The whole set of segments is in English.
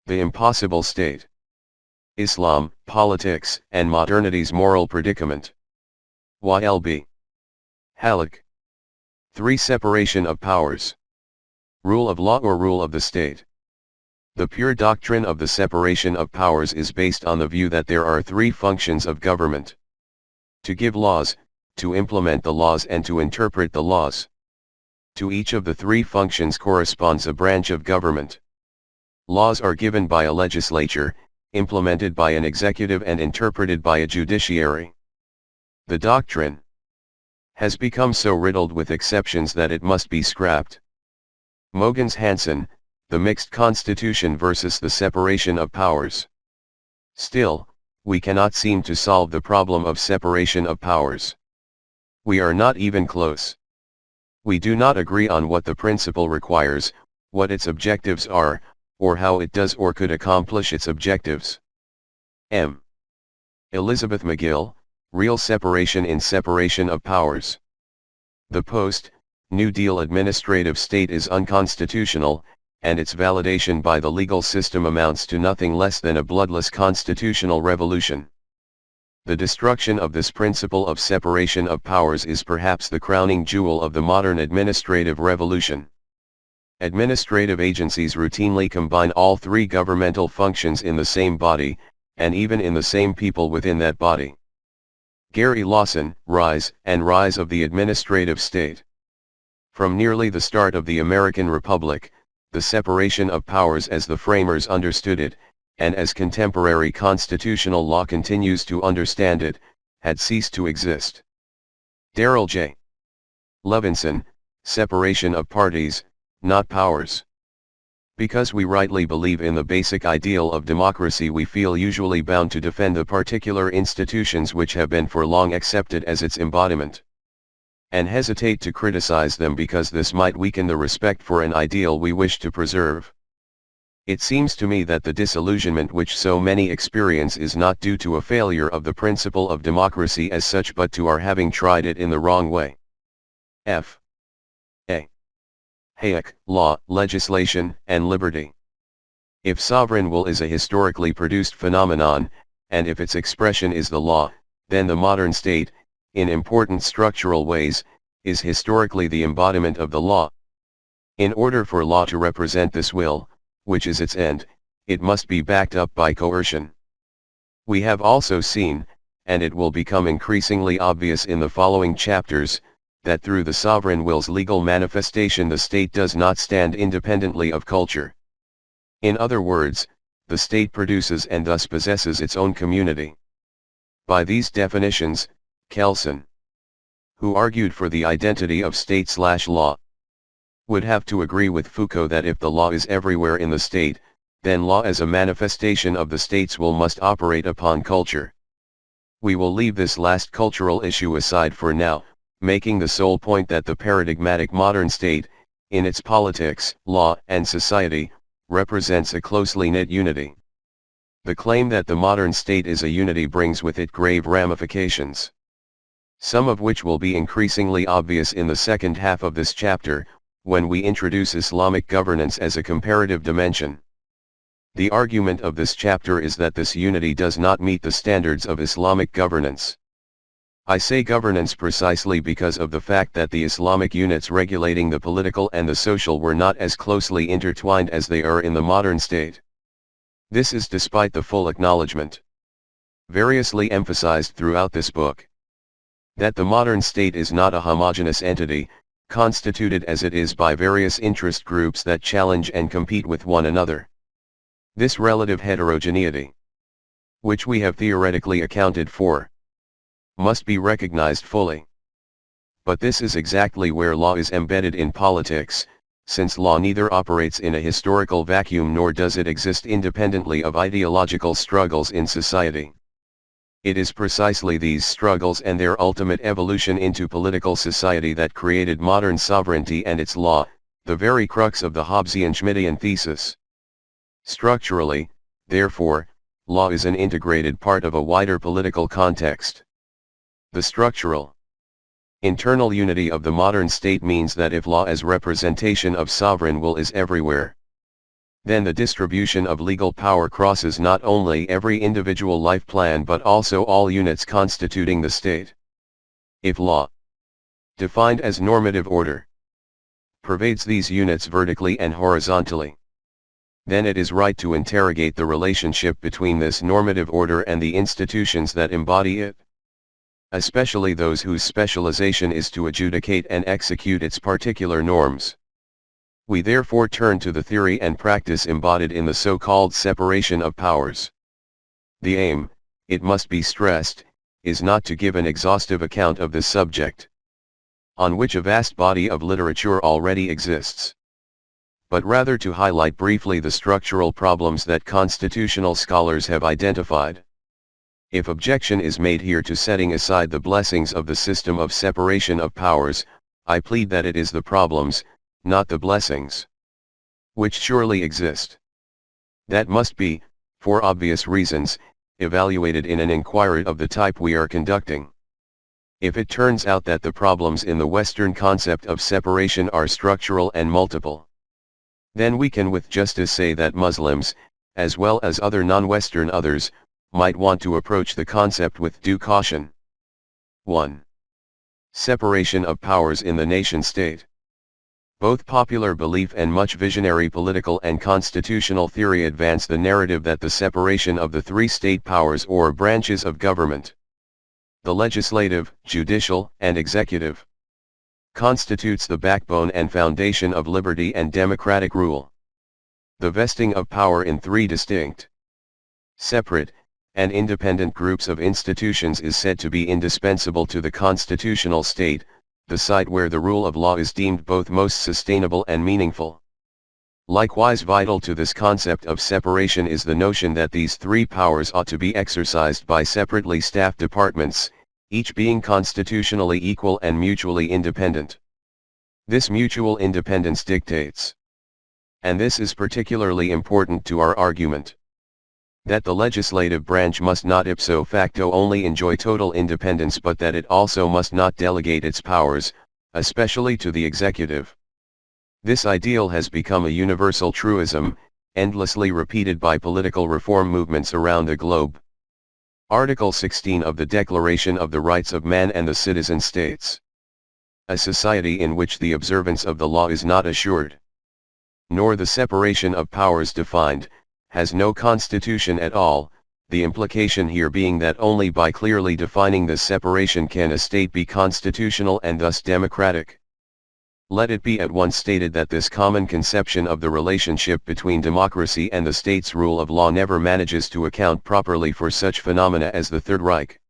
The impossible state. Islam, politics, and modernity's moral predicament. Wael. Hallaq. 3. Separation of powers. Rule of law or rule of the state. The pure doctrine of the separation of powers is based on the view that there are 3 functions of government: to give laws, to implement the laws, and to interpret the laws. To each of the 3 functions corresponds a branch of government. Laws are given by a legislature, implemented by an executive, and interpreted by a judiciary. The doctrine has become so riddled with exceptions that it must be scrapped. Mogens Hansen, The Mixed Constitution versus the Separation of Powers. Still, we cannot seem to solve the problem of separation of powers. We are not even close. We do not agree on what the principle requires, what its objectives are, or how it does or could accomplish its objectives. M. Elizabeth McGill, Real Separation in Separation of Powers. The post-New Deal administrative state is unconstitutional, and its validation by the legal system amounts to nothing less than a bloodless constitutional revolution. The destruction of this principle of separation of powers is perhaps the crowning jewel of the modern administrative revolution. Administrative agencies routinely combine all 3 governmental functions in the same body, and even in the same people within that body. Gary Lawson, Rise and Rise of the Administrative State. From nearly the start of the American Republic, the separation of powers as the framers understood it, and as contemporary constitutional law continues to understand it, had ceased to exist. Darrell J. Levinson, Separation of Parties, Not Powers. Because we rightly believe in the basic ideal of democracy, we feel usually bound to defend the particular institutions which have been for long accepted as its embodiment, and hesitate to criticize them because this might weaken the respect for an ideal we wish to preserve. It seems to me that the disillusionment which so many experience is not due to a failure of the principle of democracy as such, but to our having tried it in the wrong way. F. A. Hayek, Law, Legislation, and Liberty. If sovereign will is a historically produced phenomenon, and if its expression is the law, then the modern state, in important structural ways, is historically the embodiment of the law. In order for law to represent this will, which is its end, it must be backed up by coercion. We have also seen, and it will become increasingly obvious in the following chapters, that through the sovereign will's legal manifestation the state does not stand independently of culture. In other words, the state produces and thus possesses its own community. By these definitions, Kelsen, who argued for the identity of state/law, would have to agree with Foucault that if the law is everywhere in the state, then law as a manifestation of the state's will must operate upon culture. We will leave this last cultural issue aside for now, making the sole point that the paradigmatic modern state, in its politics, law, and society, represents a closely knit unity. The claim that the modern state is a unity brings with it grave ramifications, some of which will be increasingly obvious in the second half of this chapter, when we introduce Islamic governance as a comparative dimension. The argument of this chapter is that this unity does not meet the standards of Islamic governance. I say governance precisely because of the fact that the Islamic units regulating the political and the social were not as closely intertwined as they are in the modern state. This is despite the full acknowledgement, variously emphasized throughout this book, that the modern state is not a homogeneous entity, constituted as it is by various interest groups that challenge and compete with one another. This relative heterogeneity, which we have theoretically accounted for, must be recognized fully. But this is exactly where law is embedded in politics, since law neither operates in a historical vacuum nor does it exist independently of ideological struggles in society. It is precisely these struggles and their ultimate evolution into political society that created modern sovereignty and its law, the very crux of the Hobbesian-Schmittian thesis. Structurally, therefore, law is an integrated part of a wider political context. The structural, internal unity of the modern state means that if law as representation of sovereign will is everywhere, then the distribution of legal power crosses not only every individual life plan but also all units constituting the state. If law, defined as normative order, pervades these units vertically and horizontally, then it is right to interrogate the relationship between this normative order and the institutions that embody it, especially those whose specialization is to adjudicate and execute its particular norms. We therefore turn to the theory and practice embodied in the so-called separation of powers. The aim, it must be stressed, is not to give an exhaustive account of this subject, on which a vast body of literature already exists, but rather to highlight briefly the structural problems that constitutional scholars have identified. If objection is made here to setting aside the blessings of the system of separation of powers, I plead that it is the problems, not the blessings, which surely exist, that must be, for obvious reasons, evaluated in an inquiry of the type we are conducting. If it turns out that the problems in the Western concept of separation are structural and multiple, then we can with justice say that Muslims, as well as other non-Western others, might want to approach the concept with due caution. 1. Separation of powers in the nation-state. Both popular belief and much visionary political and constitutional theory advance the narrative that the separation of the three state powers or branches of government, the legislative, judicial, and executive, constitutes the backbone and foundation of liberty and democratic rule. The vesting of power in three distinct, separate, and independent groups of institutions is said to be indispensable to the constitutional state, the site where the rule of law is deemed both most sustainable and meaningful. Likewise vital to this concept of separation is the notion that these three powers ought to be exercised by separately staffed departments, each being constitutionally equal and mutually independent. This mutual independence dictates, and this is particularly important to our argument, that the legislative branch must not ipso facto only enjoy total independence but that it also must not delegate its powers, especially to the executive. This ideal has become a universal truism, endlessly repeated by political reform movements around the globe. Article 16 of the Declaration of the Rights of Man and the Citizen states, "A society in which the observance of the law is not assured, nor the separation of powers defined, has no constitution at all," the implication here being that only by clearly defining this separation can a state be constitutional and thus democratic. Let it be at once stated that this common conception of the relationship between democracy and the state's rule of law never manages to account properly for such phenomena as the Third Reich,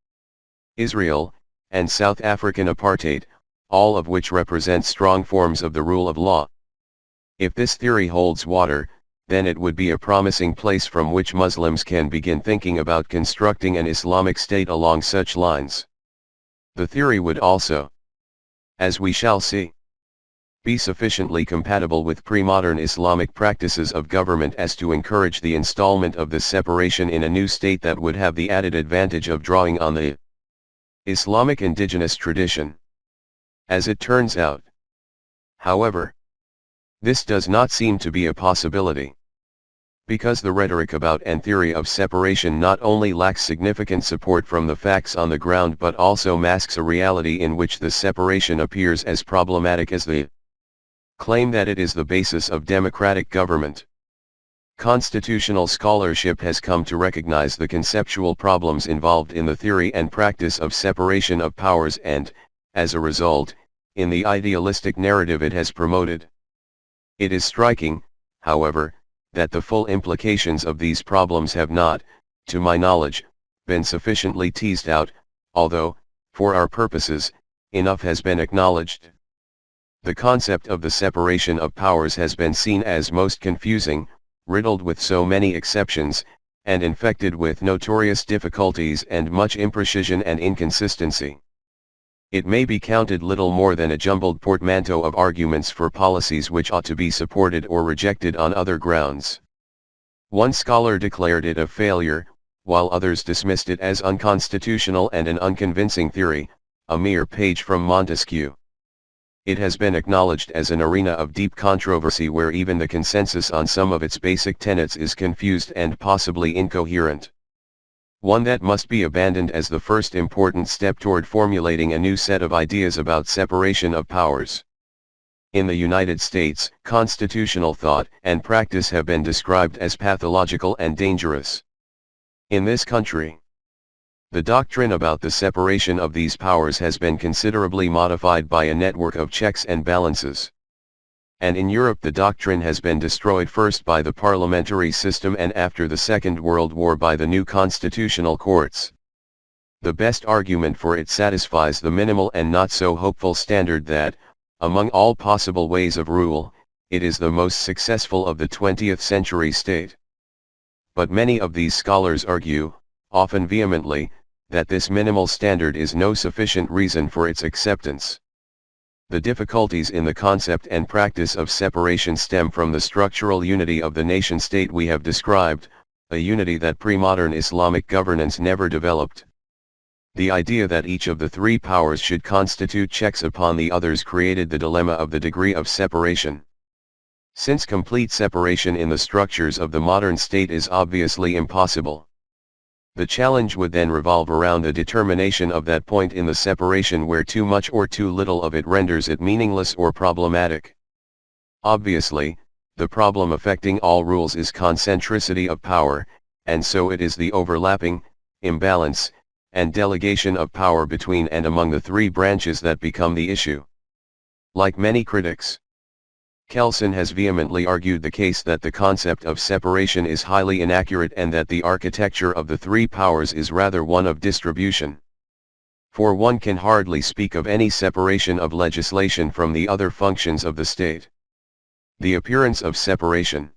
Israel, and South African apartheid, all of which represent strong forms of the rule of law. If this theory holds water, then it would be a promising place from which Muslims can begin thinking about constructing an Islamic state along such lines. The theory would also, as we shall see, be sufficiently compatible with pre-modern Islamic practices of government as to encourage the installment of this separation in a new state that would have the added advantage of drawing on the Islamic indigenous tradition. As it turns out, however, this does not seem to be a possibility, because the rhetoric about and theory of separation not only lacks significant support from the facts on the ground but also masks a reality in which this separation appears as problematic as the claim that it is the basis of democratic government. Constitutional scholarship has come to recognize the conceptual problems involved in the theory and practice of separation of powers and, as a result, in the idealistic narrative it has promoted. It is striking, however, that the full implications of these problems have not, to my knowledge, been sufficiently teased out, although, for our purposes, enough has been acknowledged. The concept of the separation of powers has been seen as most confusing, riddled with so many exceptions, and infected with notorious difficulties and much imprecision and inconsistency. It may be counted little more than a jumbled portmanteau of arguments for policies which ought to be supported or rejected on other grounds. One scholar declared it a failure, while others dismissed it as unconstitutional and an unconvincing theory, a mere page from Montesquieu. It has been acknowledged as an arena of deep controversy where even the consensus on some of its basic tenets is confused and possibly incoherent. One that must be abandoned as the first important step toward formulating a new set of ideas about separation of powers. In the United States, constitutional thought and practice have been described as pathological and dangerous. In this country, the doctrine about the separation of these powers has been considerably modified by a network of checks and balances. And in Europe the doctrine has been destroyed first by the parliamentary system and after the Second World War by the new constitutional courts. The best argument for it satisfies the minimal and not so hopeful standard that, among all possible ways of rule, it is the most successful of the 20th century state. But many of these scholars argue, often vehemently, that this minimal standard is no sufficient reason for its acceptance. The difficulties in the concept and practice of separation stem from the structural unity of the nation-state we have described, a unity that pre-modern Islamic governance never developed. The idea that each of the three powers should constitute checks upon the others created the dilemma of the degree of separation. Since complete separation in the structures of the modern state is obviously impossible, the challenge would then revolve around a determination of that point in the separation where too much or too little of it renders it meaningless or problematic. Obviously, the problem affecting all rules is concentricity of power, and so it is the overlapping, imbalance, and delegation of power between and among the three branches that become the issue. Like many critics, Kelsen has vehemently argued the case that the concept of separation is highly inaccurate and that the architecture of the three powers is rather one of distribution. For one can hardly speak of any separation of legislation from the other functions of the state. The appearance of separation,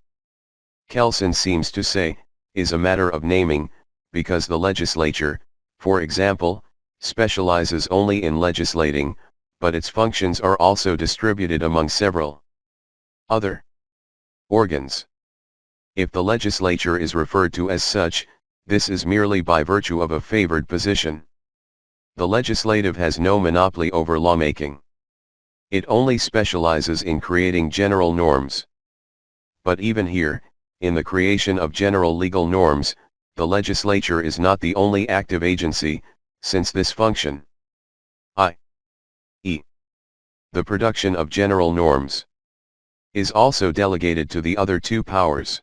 Kelsen seems to say, is a matter of naming, because the legislature, for example, specializes only in legislating, but its functions are also distributed among several other organs. If the legislature is referred to as such, this is merely by virtue of a favored position. The legislative has no monopoly over lawmaking. It only specializes in creating general norms. But even here, in the creation of general legal norms, the legislature is not the only active agency, since this function, i.e., the production of general norms, is also delegated to the other two powers.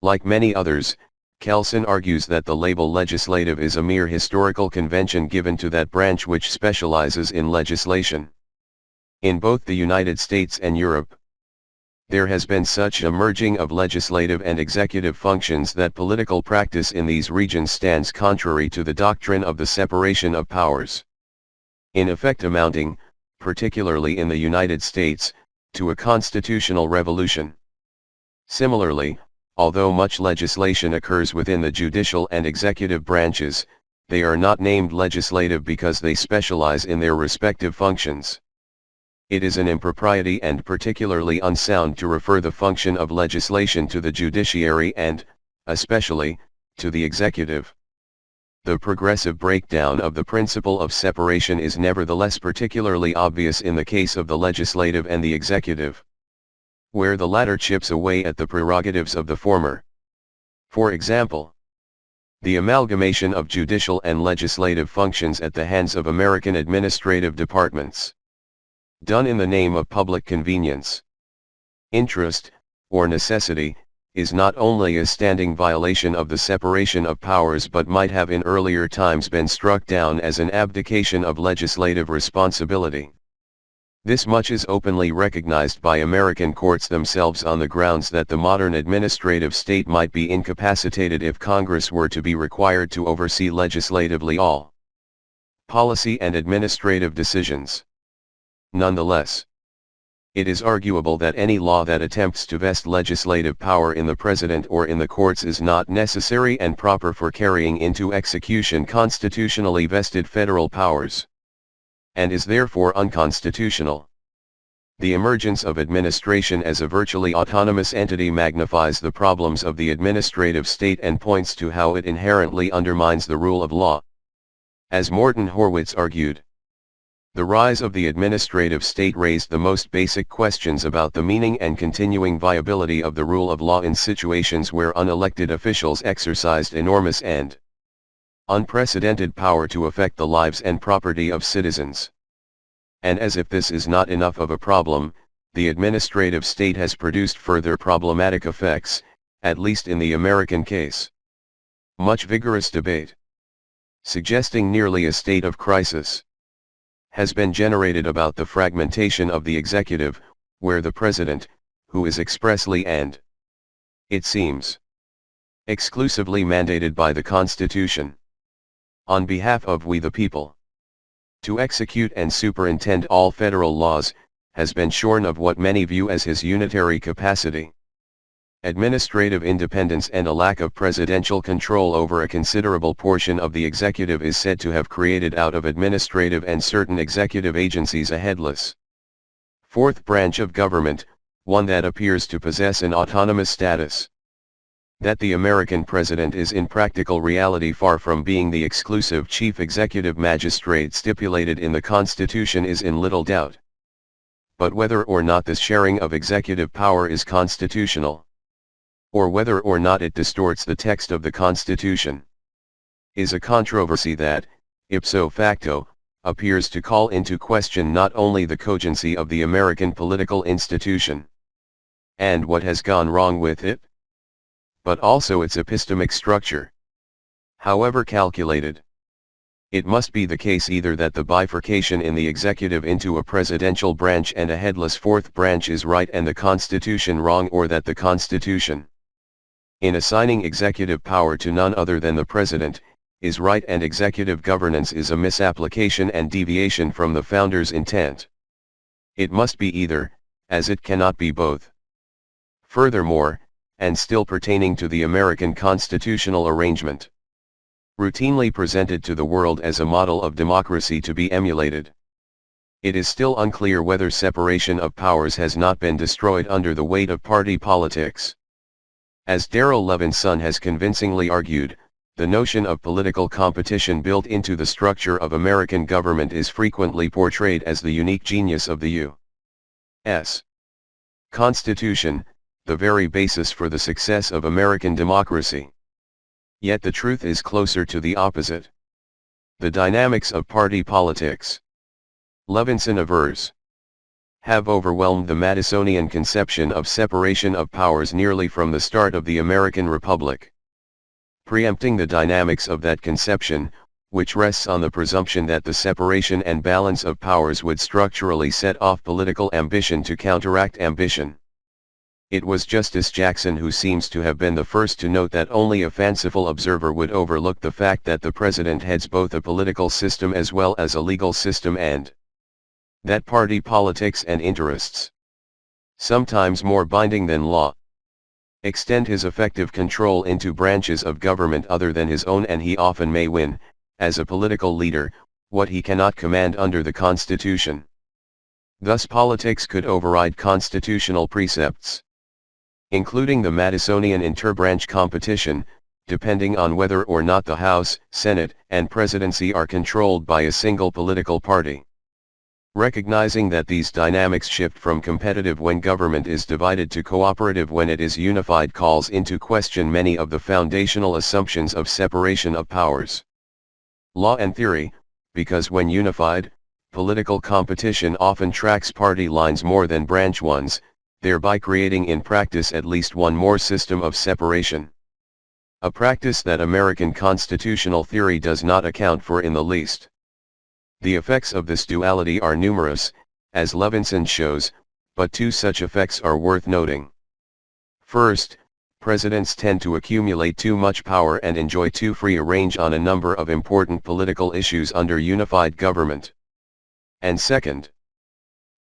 Like many others, Kelsen argues that the label legislative is a mere historical convention given to that branch which specializes in legislation. In both the United States and Europe, there has been such a merging of legislative and executive functions that political practice in these regions stands contrary to the doctrine of the separation of powers, in effect amounting, particularly in the United States, to a constitutional revolution. Similarly, although much legislation occurs within the judicial and executive branches, they are not named legislative because they specialize in their respective functions. It is an impropriety and particularly unsound to refer the function of legislation to the judiciary and, especially, to the executive. The progressive breakdown of the principle of separation is nevertheless particularly obvious in the case of the legislative and the executive, where the latter chips away at the prerogatives of the former. For example, the amalgamation of judicial and legislative functions at the hands of American administrative departments, done in the name of public convenience, interest, or necessity, is not only a standing violation of the separation of powers but might have in earlier times been struck down as an abdication of legislative responsibility. This much is openly recognized by American courts themselves on the grounds that the modern administrative state might be incapacitated if Congress were to be required to oversee legislatively all policy and administrative decisions. Nonetheless, it is arguable that any law that attempts to vest legislative power in the president or in the courts is not necessary and proper for carrying into execution constitutionally vested federal powers, and is therefore unconstitutional. The emergence of administration as a virtually autonomous entity magnifies the problems of the administrative state and points to how it inherently undermines the rule of law. As Morton Horwitz argued, The rise of the administrative state raised the most basic questions about the meaning and continuing viability of the rule of law in situations where unelected officials exercised enormous and unprecedented power to affect the lives and property of citizens. And as if this is not enough of a problem, the administrative state has produced further problematic effects, at least in the American case. Much vigorous debate, suggesting nearly a state of crisis, has been generated about the fragmentation of the executive, where the president, who is expressly and, it seems, exclusively mandated by the Constitution, on behalf of we the people, to execute and superintend all federal laws, has been shorn of what many view as his unitary capacity. Administrative independence and a lack of presidential control over a considerable portion of the executive is said to have created out of administrative and certain executive agencies a headless fourth branch of government, one that appears to possess an autonomous status. That the American president is in practical reality far from being the exclusive chief executive magistrate stipulated in the Constitution is in little doubt. But whether or not this sharing of executive power is constitutional, or whether or not it distorts the text of the Constitution, is a controversy that, ipso facto, appears to call into question not only the cogency of the American political institution, and what has gone wrong with it, but also its epistemic structure. However calculated, it must be the case either that the bifurcation in the executive into a presidential branch and a headless fourth branch is right and the Constitution wrong, or that the Constitution, in assigning executive power to none other than the president, is right and executive governance is a misapplication and deviation from the founders' intent. It must be either, as it cannot be both. Furthermore, and still pertaining to the American constitutional arrangement, routinely presented to the world as a model of democracy to be emulated, it is still unclear whether separation of powers has not been destroyed under the weight of party politics. As Darrell Levinson has convincingly argued, the notion of political competition built into the structure of American government is frequently portrayed as the unique genius of the U.S. Constitution, the very basis for the success of American democracy. Yet the truth is closer to the opposite. The dynamics of party politics, Levinson avers, have overwhelmed the Madisonian conception of separation of powers nearly from the start of the American Republic. Preempting the dynamics of that conception, which rests on the presumption that the separation and balance of powers would structurally set off political ambition to counteract ambition. It was Justice Jackson who seems to have been the first to note that only a fanciful observer would overlook the fact that the president heads both a political system as well as a legal system, and that party politics and interests, sometimes more binding than law, extend his effective control into branches of government other than his own, and he often may win, as a political leader, what he cannot command under the Constitution. Thus politics could override constitutional precepts, including the Madisonian interbranch competition, depending on whether or not the House, Senate, and Presidency are controlled by a single political party. Recognizing that these dynamics shift from competitive when government is divided to cooperative when it is unified calls into question many of the foundational assumptions of separation of powers. Law and theory, because when unified, political competition often tracks party lines more than branch ones, thereby creating in practice at least one more system of separation. A practice that American constitutional theory does not account for in the least. The effects of this duality are numerous, as Levinson shows, but two such effects are worth noting. First, presidents tend to accumulate too much power and enjoy too free a range on a number of important political issues under unified government. And second,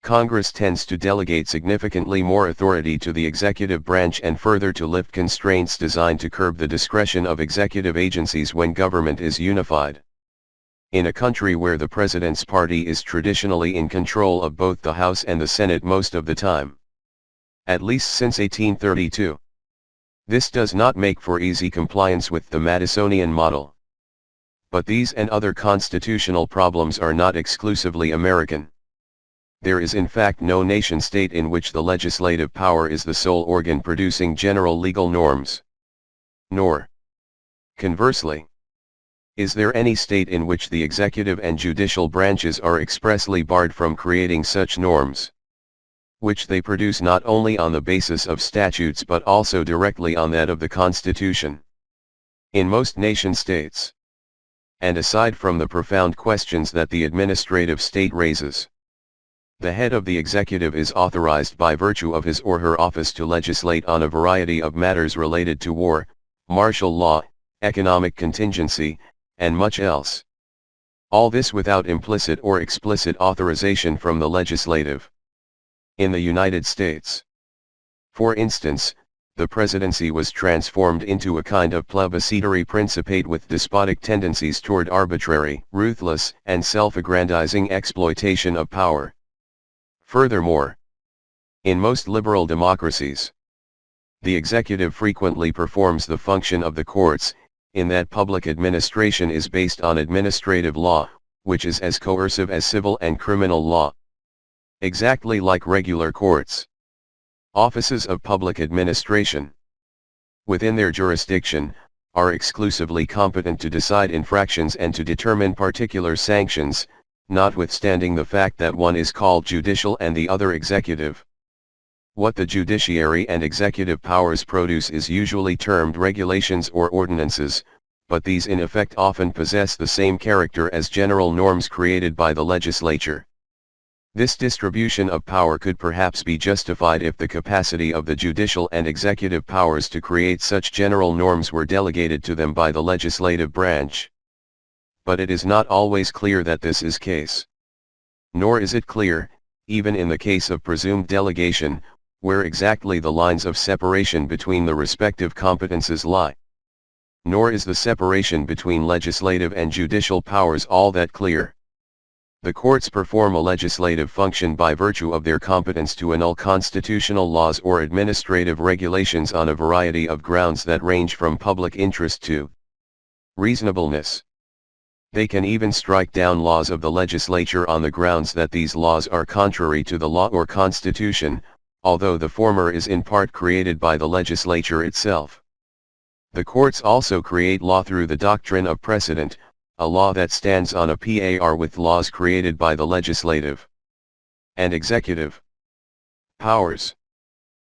Congress tends to delegate significantly more authority to the executive branch and further to lift constraints designed to curb the discretion of executive agencies when government is unified. In a country where the president's party is traditionally in control of both the House and the Senate most of the time, at least since 1832, this does not make for easy compliance with the Madisonian model. But these and other constitutional problems are not exclusively American. There is in fact no nation-state in which the legislative power is the sole organ producing general legal norms. Nor, conversely, is there any state in which the executive and judicial branches are expressly barred from creating such norms, which they produce not only on the basis of statutes but also directly on that of the Constitution. In most nation-states, and aside from the profound questions that the administrative state raises, the head of the executive is authorized by virtue of his or her office to legislate on a variety of matters related to war, martial law, economic contingency, and much else. All this without implicit or explicit authorization from the legislative. In the United States, for instance, the presidency was transformed into a kind of plebiscitary principate with despotic tendencies toward arbitrary, ruthless, and self-aggrandizing exploitation of power. Furthermore, in most liberal democracies, the executive frequently performs the function of the courts, in that public administration is based on administrative law, which is as coercive as civil and criminal law. Exactly like regular courts, offices of public administration, within their jurisdiction, are exclusively competent to decide infractions and to determine particular sanctions, notwithstanding the fact that one is called judicial and the other executive. What the judiciary and executive powers produce is usually termed regulations or ordinances, but these in effect often possess the same character as general norms created by the legislature. This distribution of power could perhaps be justified if the capacity of the judicial and executive powers to create such general norms were delegated to them by the legislative branch. But it is not always clear that this is case. Nor is it clear, even in the case of presumed delegation, where exactly the lines of separation between the respective competences lie. Nor is the separation between legislative and judicial powers all that clear. The courts perform a legislative function by virtue of their competence to annul constitutional laws or administrative regulations on a variety of grounds that range from public interest to reasonableness. They can even strike down laws of the legislature on the grounds that these laws are contrary to the law or constitution, although the former is in part created by the legislature itself. The courts also create law through the doctrine of precedent, a law that stands on a par with laws created by the legislative and executive powers.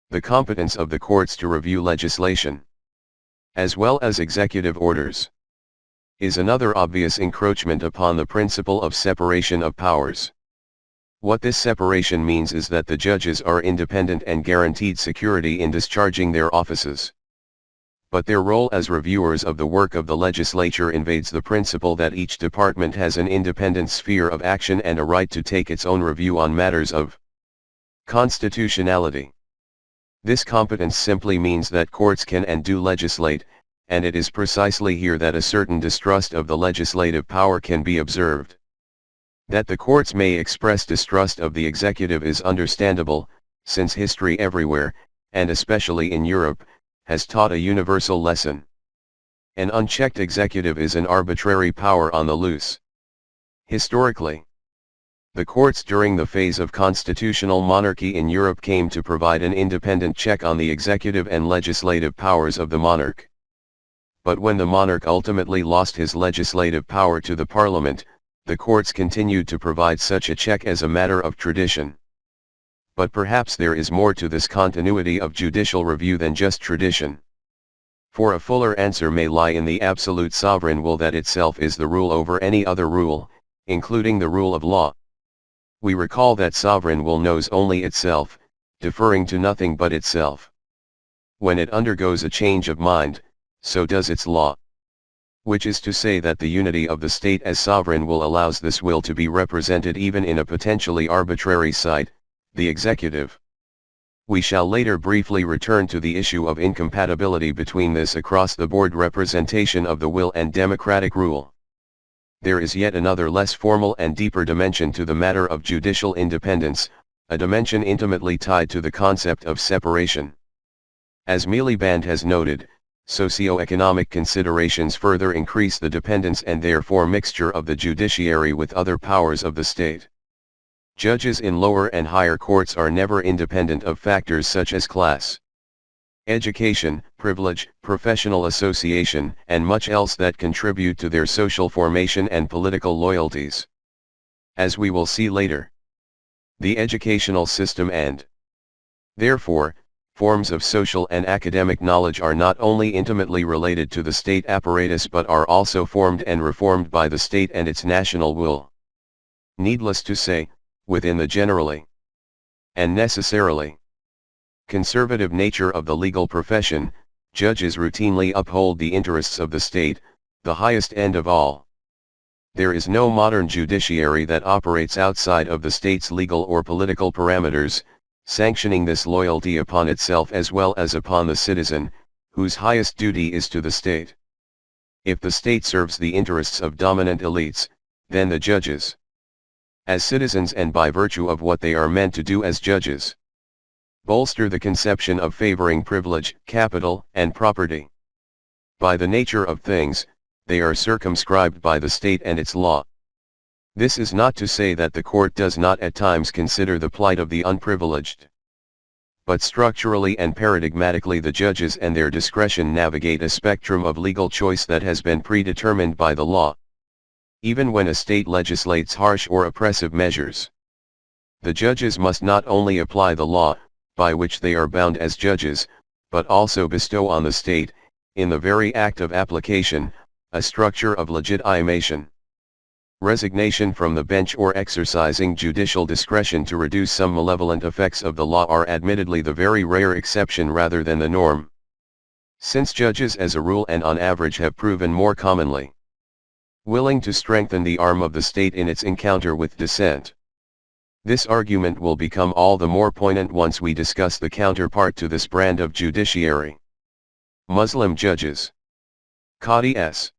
The competence of the courts to review legislation, as well as executive orders, is another obvious encroachment upon the principle of separation of powers. What this separation means is that the judges are independent and guaranteed security in discharging their offices. But their role as reviewers of the work of the legislature invades the principle that each department has an independent sphere of action and a right to take its own review on matters of constitutionality. This competence simply means that courts can and do legislate, and it is precisely here that a certain distrust of the legislative power can be observed. That the courts may express distrust of the executive is understandable, since history everywhere, and especially in Europe, has taught a universal lesson. An unchecked executive is an arbitrary power on the loose. Historically, the courts during the phase of constitutional monarchy in Europe came to provide an independent check on the executive and legislative powers of the monarch. But when the monarch ultimately lost his legislative power to the parliament, the courts continued to provide such a check as a matter of tradition. But perhaps there is more to this continuity of judicial review than just tradition. For a fuller answer may lie in the absolute sovereign will that itself is the rule over any other rule, including the rule of law. We recall that sovereign will knows only itself, deferring to nothing but itself. When it undergoes a change of mind, so does its law. Which is to say that the unity of the state as sovereign will allows this will to be represented even in a potentially arbitrary site, the executive. We shall later briefly return to the issue of incompatibility between this across-the-board representation of the will and democratic rule. There is yet another less formal and deeper dimension to the matter of judicial independence, a dimension intimately tied to the concept of separation. As Miliband has noted, Socio-economic considerations further increase the dependence and therefore mixture of the judiciary with other powers of the state. Judges in lower and higher courts are never independent of factors such as class, education, privilege, professional association, and much else that contribute to their social formation and political loyalties. As we will see later, the educational system and, therefore, forms of social and academic knowledge are not only intimately related to the state apparatus but are also formed and reformed by the state and its national will. Needless to say, within the generally and necessarily conservative nature of the legal profession, judges routinely uphold the interests of the state, the highest end of all. There is no modern judiciary that operates outside of the state's legal or political parameters, sanctioning this loyalty upon itself as well as upon the citizen, whose highest duty is to the state. If the state serves the interests of dominant elites, then the judges, as citizens and by virtue of what they are meant to do as judges, bolster the conception of favoring privilege, capital, and property. By the nature of things, they are circumscribed by the state and its law. This is not to say that the court does not at times consider the plight of the unprivileged. But structurally and paradigmatically the judges and their discretion navigate a spectrum of legal choice that has been predetermined by the law. Even when a state legislates harsh or oppressive measures, the judges must not only apply the law, by which they are bound as judges, but also bestow on the state, in the very act of application, a structure of legitimation. Resignation from the bench or exercising judicial discretion to reduce some malevolent effects of the law are admittedly the very rare exception rather than the norm. Since judges as a rule and on average have proven more commonly willing to strengthen the arm of the state in its encounter with dissent, this argument will become all the more poignant once we discuss the counterpart to this brand of judiciary: Muslim judges. Qadis.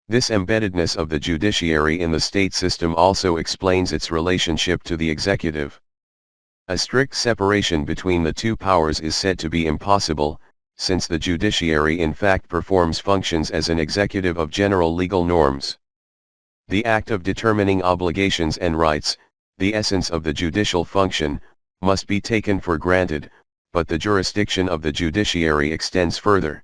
This embeddedness of the judiciary in the state system also explains its relationship to the executive. A strict separation between the two powers is said to be impossible, since the judiciary in fact performs functions as an executive of general legal norms. The act of determining obligations and rights, the essence of the judicial function, must be taken for granted, but the jurisdiction of the judiciary extends further.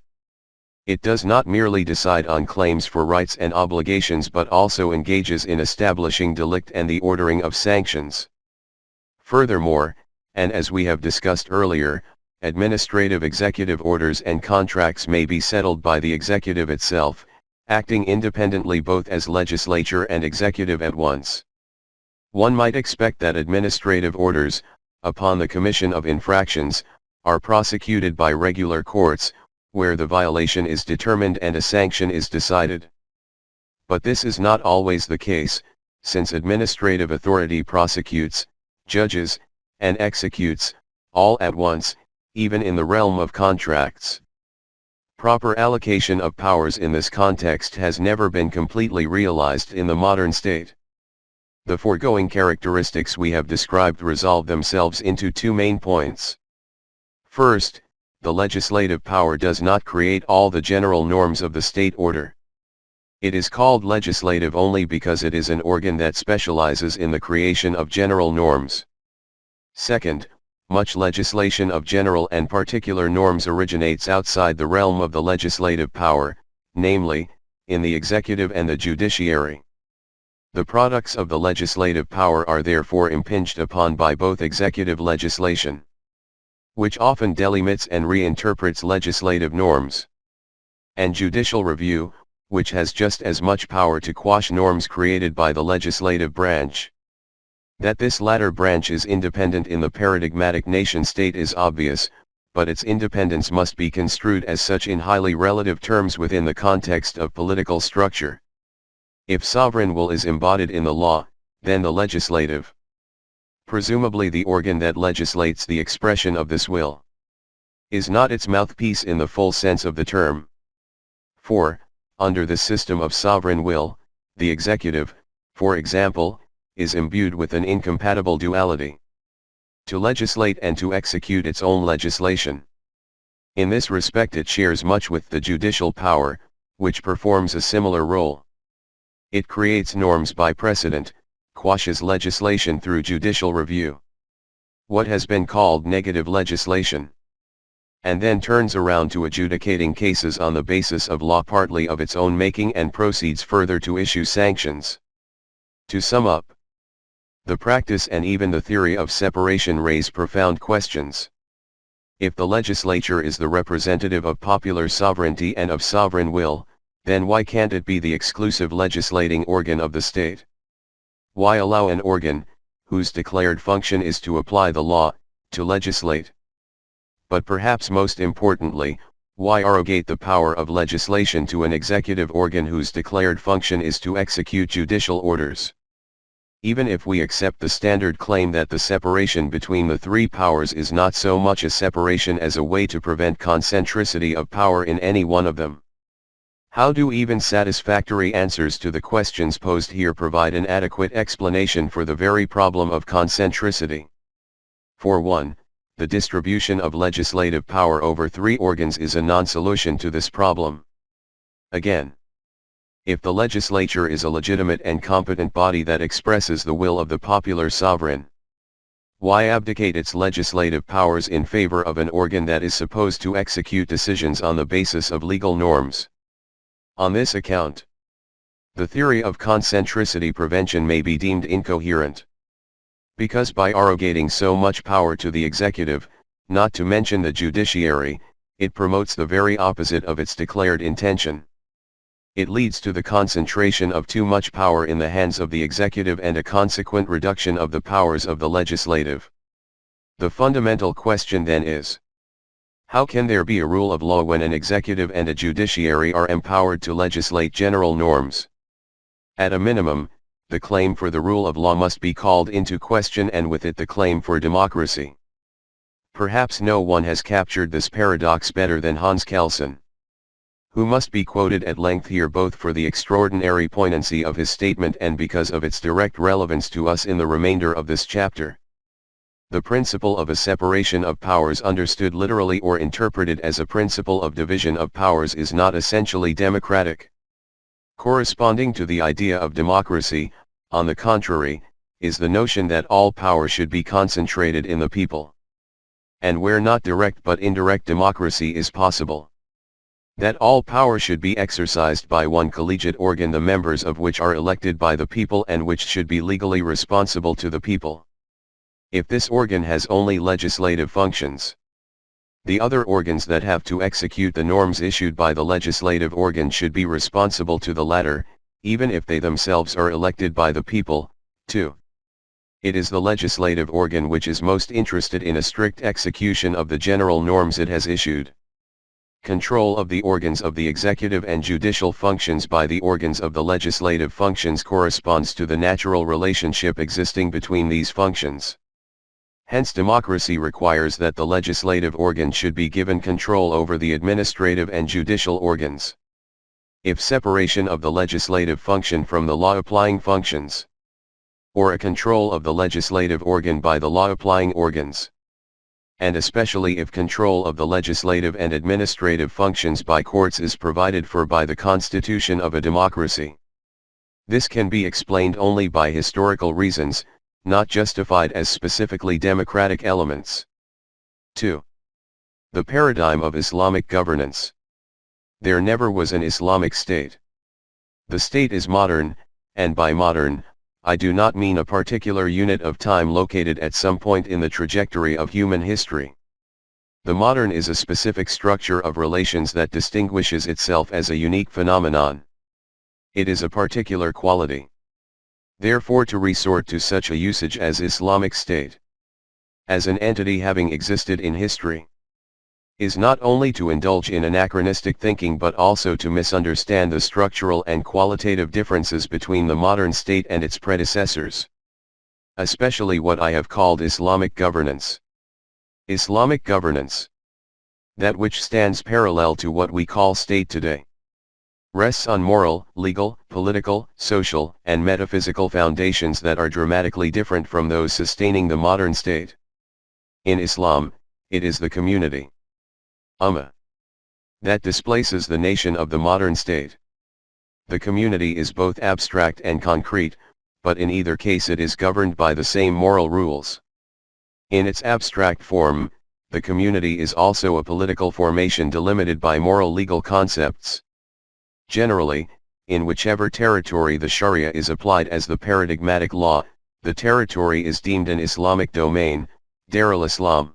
It does not merely decide on claims for rights and obligations but also engages in establishing delict and the ordering of sanctions. Furthermore, and as we have discussed earlier, administrative executive orders and contracts may be settled by the executive itself, acting independently both as legislature and executive at once. One might expect that administrative orders, upon the commission of infractions, are prosecuted by regular courts, where the violation is determined and a sanction is decided. But this is not always the case, since administrative authority prosecutes, judges, and executes, all at once, even in the realm of contracts. Proper allocation of powers in this context has never been completely realized in the modern state. The foregoing characteristics we have described resolve themselves into two main points. First, the legislative power does not create all the general norms of the state order. It is called legislative only because it is an organ that specializes in the creation of general norms. Second, much legislation of general and particular norms originates outside the realm of the legislative power, namely, in the executive and the judiciary. The products of the legislative power are therefore impinged upon by both executive legislation, which often delimits and reinterprets legislative norms, and judicial review, which has just as much power to quash norms created by the legislative branch. That this latter branch is independent in the paradigmatic nation-state is obvious, but its independence must be construed as such in highly relative terms within the context of political structure. If sovereign will is embodied in the law, then the legislative, presumably the organ that legislates the expression of this will, is not its mouthpiece in the full sense of the term. For, under the system of sovereign will, the executive, for example, is imbued with an incompatible duality: to legislate and to execute its own legislation. In this respect it shares much with the judicial power, which performs a similar role. It creates norms by precedent, quashes legislation through judicial review. What has been called negative legislation. And then turns around to adjudicating cases on the basis of law partly of its own making and proceeds further to issue sanctions. To sum up, the practice and even the theory of separation raise profound questions. If the legislature is the representative of popular sovereignty and of sovereign will, then why can't it be the exclusive legislating organ of the state? Why allow an organ, whose declared function is to apply the law, to legislate? But perhaps most importantly, why arrogate the power of legislation to an executive organ whose declared function is to execute judicial orders? Even if we accept the standard claim that the separation between the three powers is not so much a separation as a way to prevent concentricity of power in any one of them. How do even satisfactory answers to the questions posed here provide an adequate explanation for the very problem of concentricity? For one, the distribution of legislative power over three organs is a non-solution to this problem. Again, if the legislature is a legitimate and competent body that expresses the will of the popular sovereign, why abdicate its legislative powers in favor of an organ that is supposed to execute decisions on the basis of legal norms? On this account, the theory of concentricity prevention may be deemed incoherent. Because by arrogating so much power to the executive, not to mention the judiciary, it promotes the very opposite of its declared intention. It leads to the concentration of too much power in the hands of the executive and a consequent reduction of the powers of the legislative. The fundamental question then is, how can there be a rule of law when an executive and a judiciary are empowered to legislate general norms? At a minimum, the claim for the rule of law must be called into question, and with it the claim for democracy. Perhaps no one has captured this paradox better than Hans Kelsen, who must be quoted at length here both for the extraordinary poignancy of his statement and because of its direct relevance to us in the remainder of this chapter. The principle of a separation of powers, understood literally or interpreted as a principle of division of powers, is not essentially democratic. Corresponding to the idea of democracy, on the contrary, is the notion that all power should be concentrated in the people. And where not direct but indirect democracy is possible, that all power should be exercised by one collegiate organ, the members of which are elected by the people and which should be legally responsible to the people. If this organ has only legislative functions, the other organs that have to execute the norms issued by the legislative organ should be responsible to the latter, even if they themselves are elected by the people, too. It is the legislative organ which is most interested in a strict execution of the general norms it has issued. Control of the organs of the executive and judicial functions by the organs of the legislative functions corresponds to the natural relationship existing between these functions. Hence democracy requires that the legislative organ should be given control over the administrative and judicial organs. If separation of the legislative function from the law-applying functions, or a control of the legislative organ by the law-applying organs, and especially if control of the legislative and administrative functions by courts is provided for by the constitution of a democracy, this can be explained only by historical reasons, not justified as specifically democratic elements. 2. The paradigm of Islamic governance. There never was an Islamic state. The state is modern, and by modern, I do not mean a particular unit of time located at some point in the trajectory of human history. The modern is a specific structure of relations that distinguishes itself as a unique phenomenon. It is a particular quality. Therefore, to resort to such a usage as Islamic State, as an entity having existed in history, is not only to indulge in anachronistic thinking but also to misunderstand the structural and qualitative differences between the modern state and its predecessors. Especially what I have called Islamic governance. Islamic governance, that which stands parallel to what we call state today, rests on moral, legal, political, social, and metaphysical foundations that are dramatically different from those sustaining the modern state. In Islam, it is the community. That displaces the nation of the modern state. The community is both abstract and concrete, but in either case it is governed by the same moral rules. In its abstract form, the community is also a political formation delimited by moral legal concepts. Generally, in whichever territory the Sharia is applied as the paradigmatic law, the territory is deemed an Islamic domain, Dar al-Islam.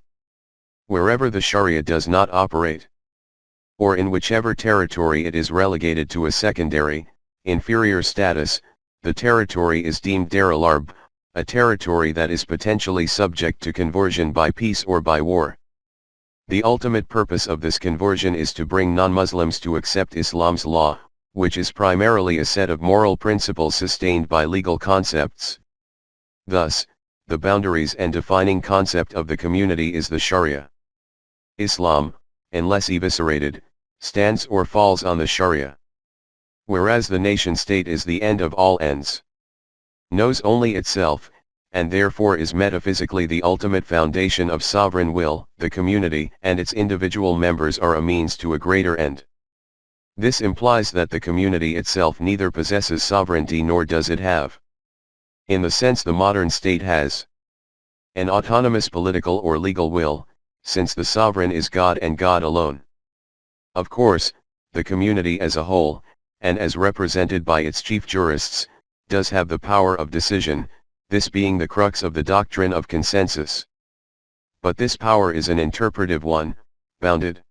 Wherever the Sharia does not operate, or in whichever territory it is relegated to a secondary, inferior status, the territory is deemed Dar al-Arb, a territory that is potentially subject to conversion by peace or by war. The ultimate purpose of this conversion is to bring non-Muslims to accept Islam's law, which is primarily a set of moral principles sustained by legal concepts. Thus, the boundaries and defining concept of the community is the Sharia. Islam, unless eviscerated, stands or falls on the Sharia. Whereas the nation-state is the end of all ends. Knows only itself, and therefore is metaphysically the ultimate foundation of sovereign will. The community and its individual members are a means to a greater end. This implies that the community itself neither possesses sovereignty nor does it have, in the sense the modern state has, an autonomous political or legal will, since the sovereign is God and God alone. Of course, the community as a whole, and as represented by its chief jurists, does have the power of decision, this being the crux of the doctrine of consensus. But this power is an interpretive one, bounded,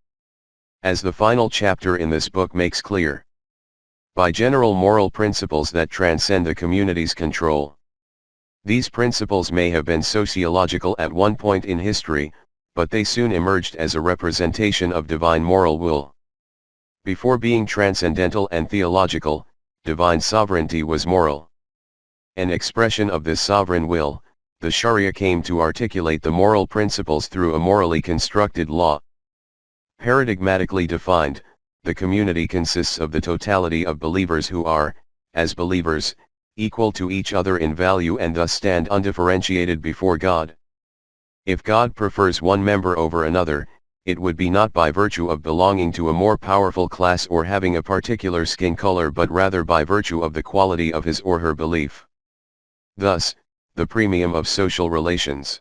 as the final chapter in this book makes clear, by general moral principles that transcend the community's control. These principles may have been sociological at one point in history, but they soon emerged as a representation of divine moral will. Before being transcendental and theological, divine sovereignty was moral. An expression of this sovereign will, the Sharia came to articulate the moral principles through a morally constructed law. Paradigmatically defined, the community consists of the totality of believers who are, as believers, equal to each other in value and thus stand undifferentiated before God. If God prefers one member over another, it would be not by virtue of belonging to a more powerful class or having a particular skin color but rather by virtue of the quality of his or her belief. Thus, the premium of social relations.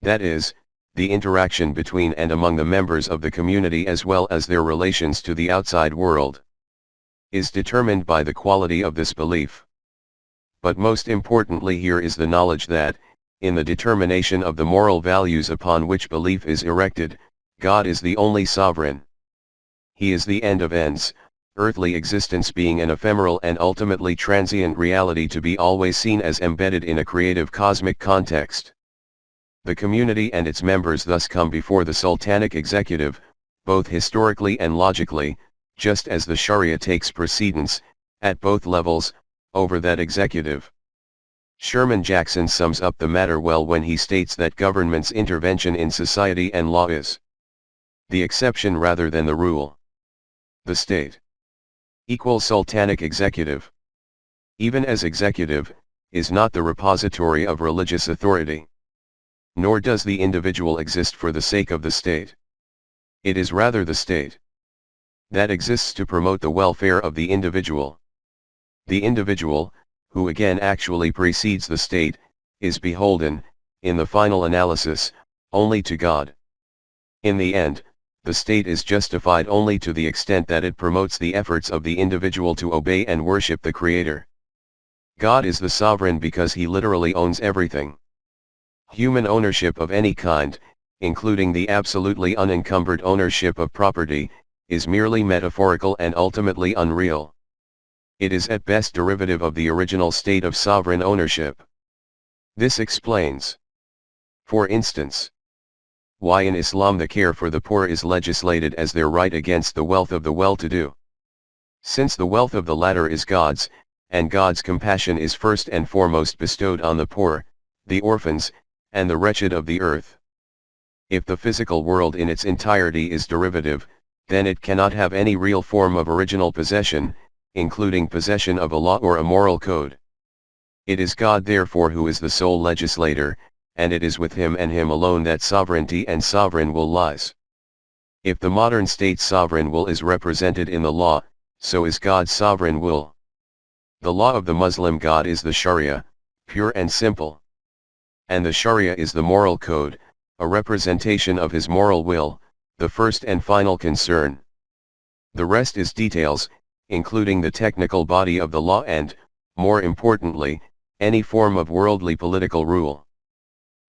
That is, the interaction between and among the members of the community as well as their relations to the outside world, is determined by the quality of this belief. But most importantly here is the knowledge that, in the determination of the moral values upon which belief is erected, God is the only sovereign. He is the end of ends, earthly existence being an ephemeral and ultimately transient reality to be always seen as embedded in a creative cosmic context. The community and its members thus come before the sultanic executive, both historically and logically, just as the Sharia takes precedence, at both levels, over that executive. Sherman Jackson sums up the matter well when he states that government's intervention in society and law is the exception rather than the rule. The state equals sultanic executive. Even as executive, is not the repository of religious authority. Nor does the individual exist for the sake of the state. It is rather the state that exists to promote the welfare of the individual. The individual, who again actually precedes the state, is beholden, in the final analysis, only to God. In the end, the state is justified only to the extent that it promotes the efforts of the individual to obey and worship the Creator. God is the sovereign because he literally owns everything. Human ownership of any kind, including the absolutely unencumbered ownership of property, is merely metaphorical and ultimately unreal. It is at best derivative of the original state of sovereign ownership. This explains, for instance, why in Islam the care for the poor is legislated as their right against the wealth of the well-to-do. Since the wealth of the latter is God's, and God's compassion is first and foremost bestowed on the poor, the orphans, and the wretched of the earth. If the physical world in its entirety is derivative, then it cannot have any real form of original possession, including possession of a law or a moral code. It is God therefore who is the sole legislator, and it is with him and him alone that sovereignty and sovereign will lies. If the modern state's sovereign will is represented in the law, so is God's sovereign will. The law of the Muslim God is the Sharia, pure and simple. And the Sharia is the moral code, a representation of his moral will, the first and final concern. The rest is details, including the technical body of the law and, more importantly, any form of worldly political rule.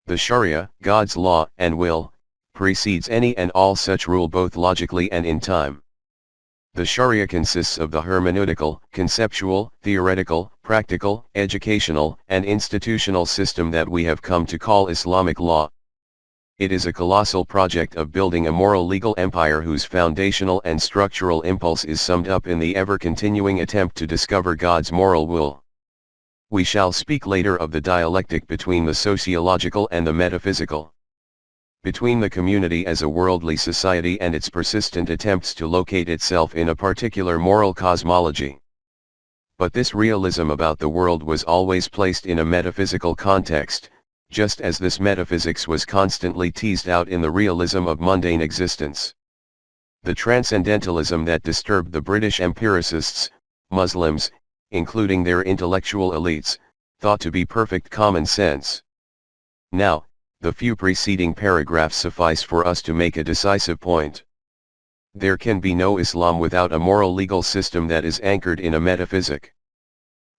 The Sharia, God's law and will, precedes any and all such rule both logically and in time. The Sharia consists of the hermeneutical, conceptual, theoretical, practical, educational, and institutional system that we have come to call Islamic law. It is a colossal project of building a moral legal empire whose foundational and structural impulse is summed up in the ever-continuing attempt to discover God's moral will. We shall speak later of the dialectic between the sociological and the metaphysical. Between the community as a worldly society and its persistent attempts to locate itself in a particular moral cosmology. But this realism about the world was always placed in a metaphysical context, just as this metaphysics was constantly teased out in the realism of mundane existence. The transcendentalism that disturbed the British empiricists, Muslims, including their intellectual elites, thought to be perfect common sense. Now, the few preceding paragraphs suffice for us to make a decisive point. There can be no Islam without a moral legal system that is anchored in a metaphysic.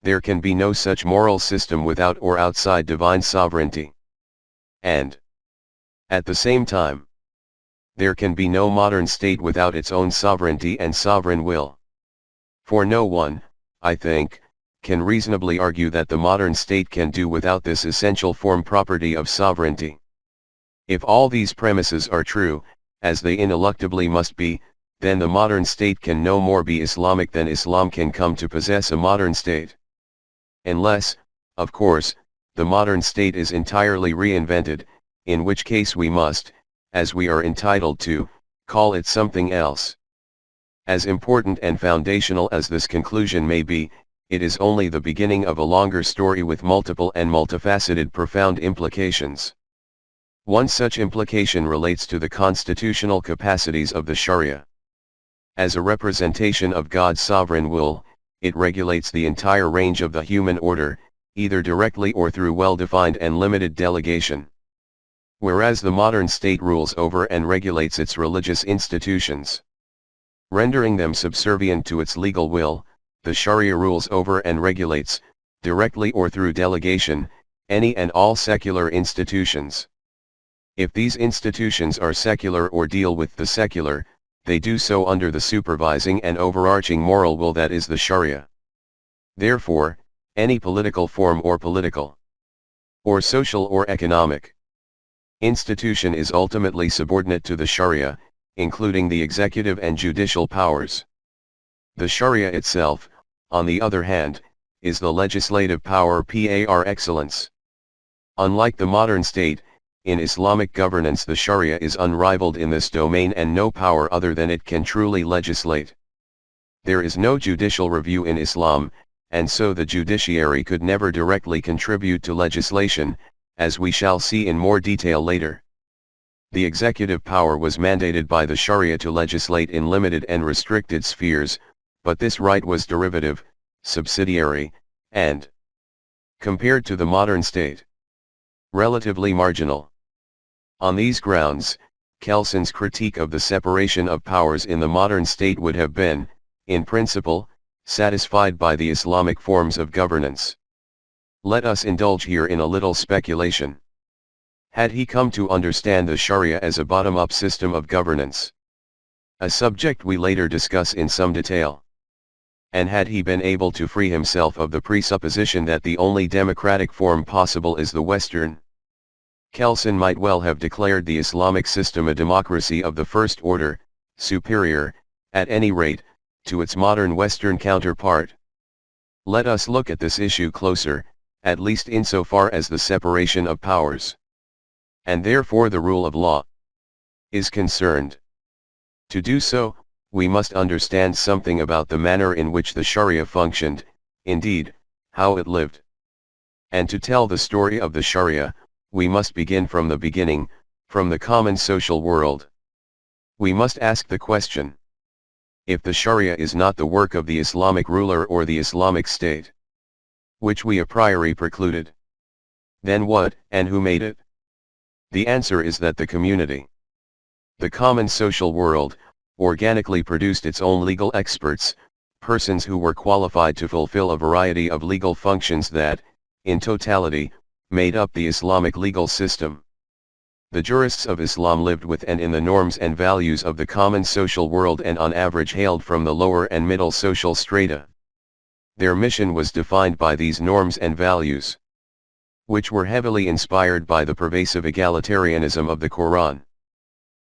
There can be no such moral system without or outside divine sovereignty. And, at the same time, there can be no modern state without its own sovereignty and sovereign will. For no one, I think, can reasonably argue that the modern state can do without this essential form property of sovereignty. If all these premises are true, as they ineluctably must be, then the modern state can no more be Islamic than Islam can come to possess a modern state. Unless, of course, the modern state is entirely reinvented, in which case we must, as we are entitled to, call it something else. As important and foundational as this conclusion may be, it is only the beginning of a longer story with multiple and multifaceted profound implications. One such implication relates to the constitutional capacities of the Sharia. As a representation of God's sovereign will, it regulates the entire range of the human order, either directly or through well-defined and limited delegation. Whereas the modern state rules over and regulates its religious institutions, rendering them subservient to its legal will, the Sharia rules over and regulates, directly or through delegation, any and all secular institutions. If these institutions are secular or deal with the secular, they do so under the supervising and overarching moral will that is the Sharia. Therefore, any political form or political, or social or economic institution is ultimately subordinate to the Sharia, including the executive and judicial powers. The Sharia itself, on the other hand, is the legislative power par excellence. Unlike the modern state, in Islamic governance the Sharia is unrivaled in this domain and no power other than it can truly legislate. There is no judicial review in Islam, and so the judiciary could never directly contribute to legislation, as we shall see in more detail later. The executive power was mandated by the Sharia to legislate in limited and restricted spheres, but this right was derivative, subsidiary, and, compared to the modern state, relatively marginal. On these grounds, Kelson's critique of the separation of powers in the modern state would have been, in principle, satisfied by the Islamic forms of governance. Let us indulge here in a little speculation. Had he come to understand the Sharia as a bottom-up system of governance, a subject we later discuss in some detail, and had he been able to free himself of the presupposition that the only democratic form possible is the Western, Kelson might well have declared the Islamic system a democracy of the first order, superior, at any rate, to its modern Western counterpart. Let us look at this issue closer, at least insofar as the separation of powers, and therefore the rule of law, is concerned. To do so, we must understand something about the manner in which the Sharia functioned, indeed, how it lived. And to tell the story of the Sharia, we must begin from the beginning, from the common social world. We must ask the question: if the Sharia is not the work of the Islamic ruler or the Islamic State, which we a priori precluded, then what and who made it? The answer is that the community, the common social world, organically produced its own legal experts, persons who were qualified to fulfill a variety of legal functions that, in totality, made up the Islamic legal system. The jurists of Islam lived with and in the norms and values of the common social world and on average hailed from the lower and middle social strata. Their mission was defined by these norms and values, which were heavily inspired by the pervasive egalitarianism of the Quran.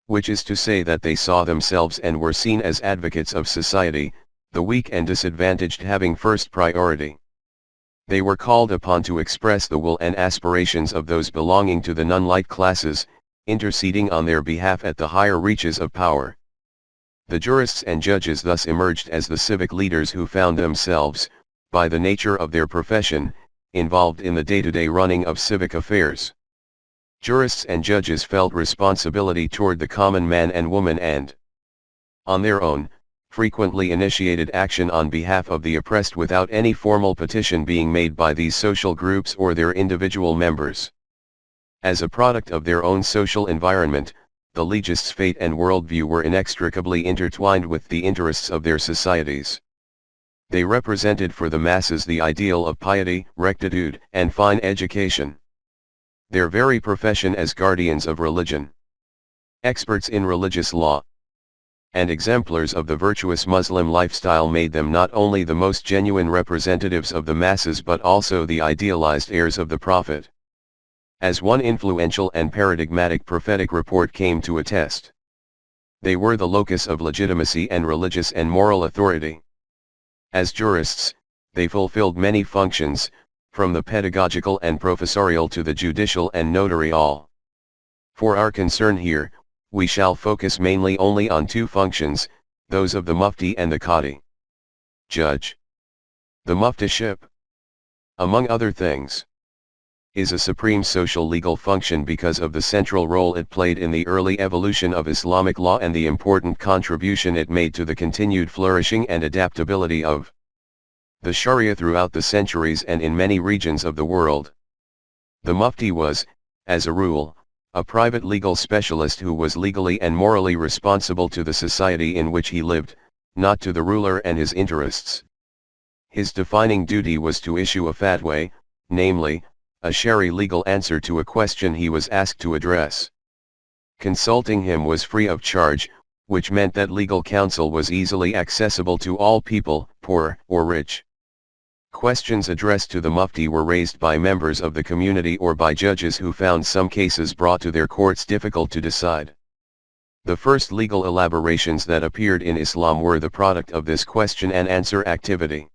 Which is to say that they saw themselves and were seen as advocates of society, the weak and disadvantaged having first priority. They were called upon to express the will and aspirations of those belonging to the non-light classes, interceding on their behalf at the higher reaches of power. The jurists and judges thus emerged as the civic leaders who found themselves, by the nature of their profession, involved in the day-to-day running of civic affairs. Jurists and judges felt responsibility toward the common man and woman and, on their own, frequently initiated action on behalf of the oppressed without any formal petition being made by these social groups or their individual members. As a product of their own social environment, the legists' fate and worldview were inextricably intertwined with the interests of their societies. They represented for the masses the ideal of piety, rectitude, and fine education. Their very profession as guardians of religion, experts in religious law, and exemplars of the virtuous Muslim lifestyle made them not only the most genuine representatives of the masses but also the idealized heirs of the Prophet. As one influential and paradigmatic prophetic report came to attest, they were the locus of legitimacy and religious and moral authority. As jurists, they fulfilled many functions, from the pedagogical and professorial to the judicial and notarial. For our concern here, we shall focus mainly only on two functions, those of the mufti and the qadi. Judge. The muftiship, among other things, is a supreme social legal function because of the central role it played in the early evolution of Islamic law and the important contribution it made to the continued flourishing and adaptability of the Sharia throughout the centuries and in many regions of the world. The mufti was, as a rule, a private legal specialist who was legally and morally responsible to the society in which he lived, not to the ruler and his interests. His defining duty was to issue a fatwa, namely, a Shari legal answer to a question he was asked to address. Consulting him was free of charge, which meant that legal counsel was easily accessible to all people, poor or rich. Questions addressed to the mufti were raised by members of the community or by judges who found some cases brought to their courts difficult to decide. The first legal elaborations that appeared in Islam were the product of this question and answer activity.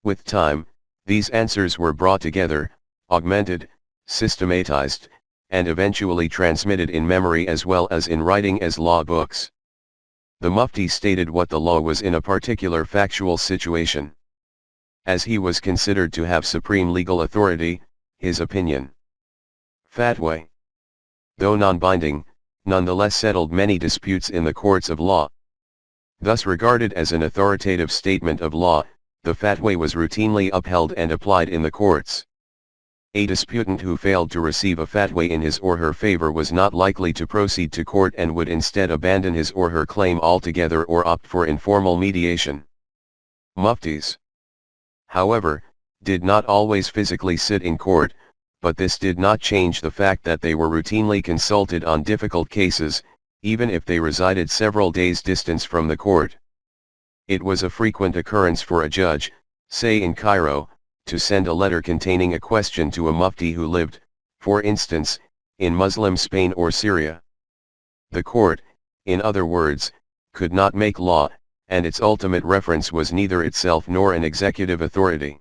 With time, these answers were brought together, augmented, systematized, and eventually transmitted in memory as well as in writing as law books. The mufti stated what the law was in a particular factual situation. As he was considered to have supreme legal authority, his opinion, fatwa, though non-binding, nonetheless settled many disputes in the courts of law. Thus regarded as an authoritative statement of law, the fatwa was routinely upheld and applied in the courts. A disputant who failed to receive a fatwa in his or her favor was not likely to proceed to court and would instead abandon his or her claim altogether or opt for informal mediation. Muftis, however, did not always physically sit in court, but this did not change the fact that they were routinely consulted on difficult cases, even if they resided several days' distance from the court. It was a frequent occurrence for a judge, say in Cairo, to send a letter containing a question to a mufti who lived, for instance, in Muslim Spain or Syria. The court, in other words, could not make law, and its ultimate reference was neither itself nor an executive authority.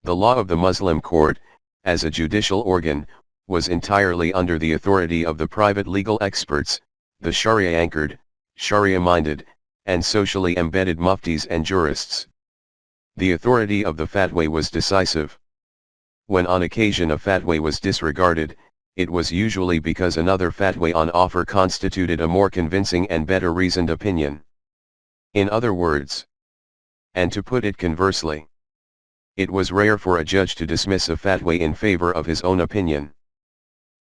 The law of the Muslim court, as a judicial organ, was entirely under the authority of the private legal experts, the Sharia-anchored, Sharia-minded, and socially embedded muftis and jurists. The authority of the fatwa was decisive. When on occasion a fatwa was disregarded, it was usually because another fatwa on offer constituted a more convincing and better reasoned opinion. In other words, and to put it conversely, it was rare for a judge to dismiss a fatwa in favor of his own opinion,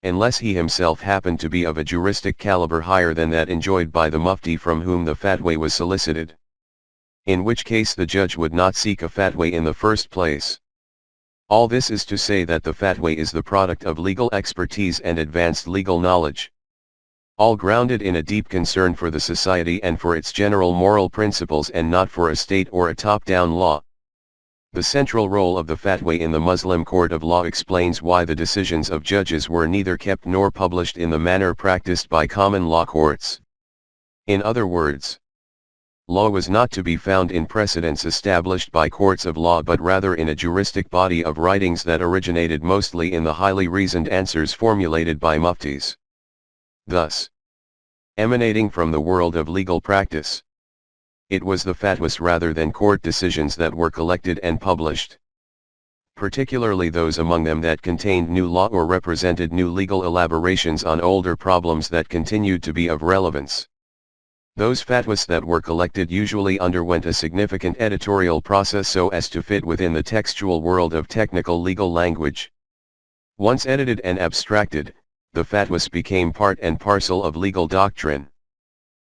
unless he himself happened to be of a juristic caliber higher than that enjoyed by the mufti from whom the fatwa was solicited, in which case the judge would not seek a fatwa in the first place. All this is to say that the fatwa is the product of legal expertise and advanced legal knowledge, all grounded in a deep concern for the society and for its general moral principles and not for a state or a top-down law. The central role of the fatwa in the Muslim court of law explains why the decisions of judges were neither kept nor published in the manner practiced by common law courts. In other words, law was not to be found in precedents established by courts of law but rather in a juristic body of writings that originated mostly in the highly reasoned answers formulated by muftis. Thus, emanating from the world of legal practice, it was the fatwas rather than court decisions that were collected and published, particularly those among them that contained new law or represented new legal elaborations on older problems that continued to be of relevance. Those fatwas that were collected usually underwent a significant editorial process so as to fit within the textual world of technical legal language. Once edited and abstracted, the fatwas became part and parcel of legal doctrine.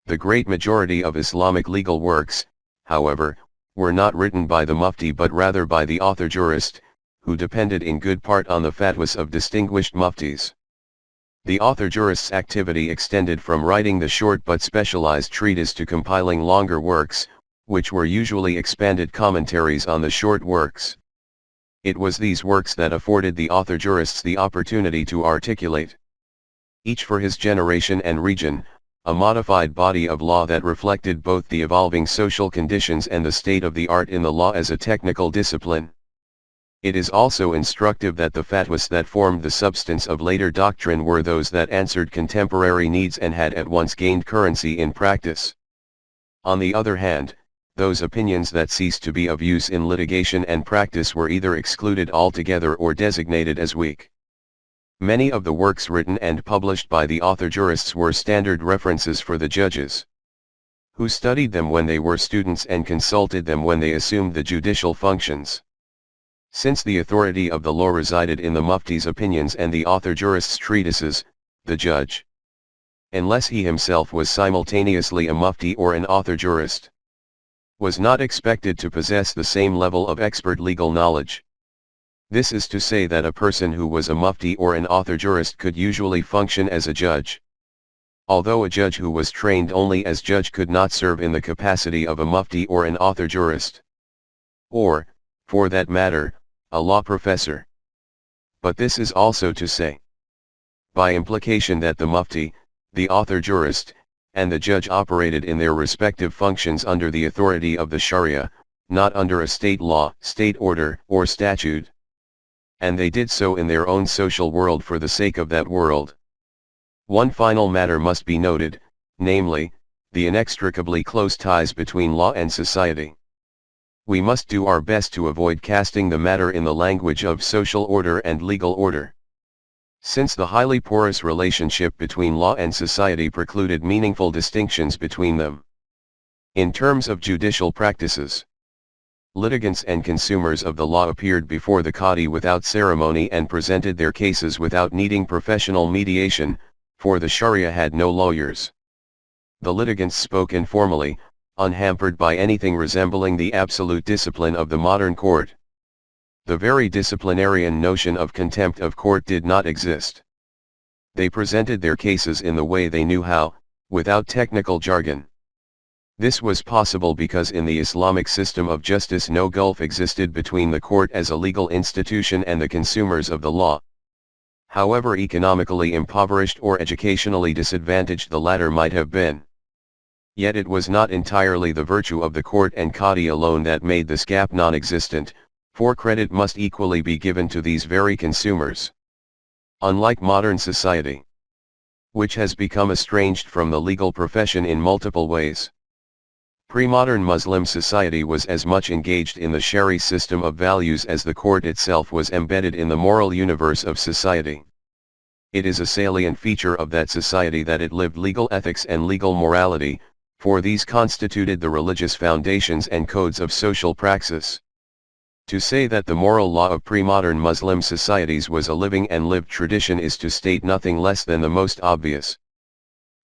The great majority of Islamic legal works, however, were not written by the mufti but rather by the author jurist, who depended in good part on the fatwas of distinguished muftis. The author jurist's activity extended from writing the short but specialized treatise to compiling longer works, which were usually expanded commentaries on the short works. It was these works that afforded the author jurists the opportunity to articulate, each for his generation and region, a modified body of law that reflected both the evolving social conditions and the state of the art in the law as a technical discipline. It is also instructive that the fatwas that formed the substance of later doctrine were those that answered contemporary needs and had at once gained currency in practice. On the other hand, those opinions that ceased to be of use in litigation and practice were either excluded altogether or designated as weak. Many of the works written and published by the author jurists were standard references for the judges, who studied them when they were students and consulted them when they assumed the judicial functions. Since the authority of the law resided in the mufti's opinions and the author jurist's treatises, the judge, unless he himself was simultaneously a mufti or an author jurist, was not expected to possess the same level of expert legal knowledge. This is to say that a person who was a mufti or an author jurist could usually function as a judge, although a judge who was trained only as judge could not serve in the capacity of a mufti or an author jurist, or, for that matter, a law professor. But this is also to say, by implication, that the mufti, the author jurist, and the judge operated in their respective functions under the authority of the Sharia, not under a state law, state order, or statute. And they did so in their own social world for the sake of that world. One final matter must be noted, namely, the inextricably close ties between law and society. We must do our best to avoid casting the matter in the language of social order and legal order, since the highly porous relationship between law and society precluded meaningful distinctions between them. In terms of judicial practices, litigants and consumers of the law appeared before the Qadi without ceremony and presented their cases without needing professional mediation, for the Sharia had no lawyers. The litigants spoke informally, unhampered by anything resembling the absolute discipline of the modern court. The very disciplinarian notion of contempt of court did not exist. They presented their cases in the way they knew how, without technical jargon. This was possible because in the Islamic system of justice no gulf existed between the court as a legal institution and the consumers of the law. However economically impoverished or educationally disadvantaged the latter might have been. Yet it was not entirely the virtue of the court and Qadi alone that made this gap non-existent, for credit must equally be given to these very consumers. Unlike modern society, which has become estranged from the legal profession in multiple ways, pre-modern Muslim society was as much engaged in the Shari system of values as the court itself was embedded in the moral universe of society. It is a salient feature of that society that it lived legal ethics and legal morality, for these constituted the religious foundations and codes of social praxis. To say that the moral law of pre-modern Muslim societies was a living and lived tradition is to state nothing less than the most obvious.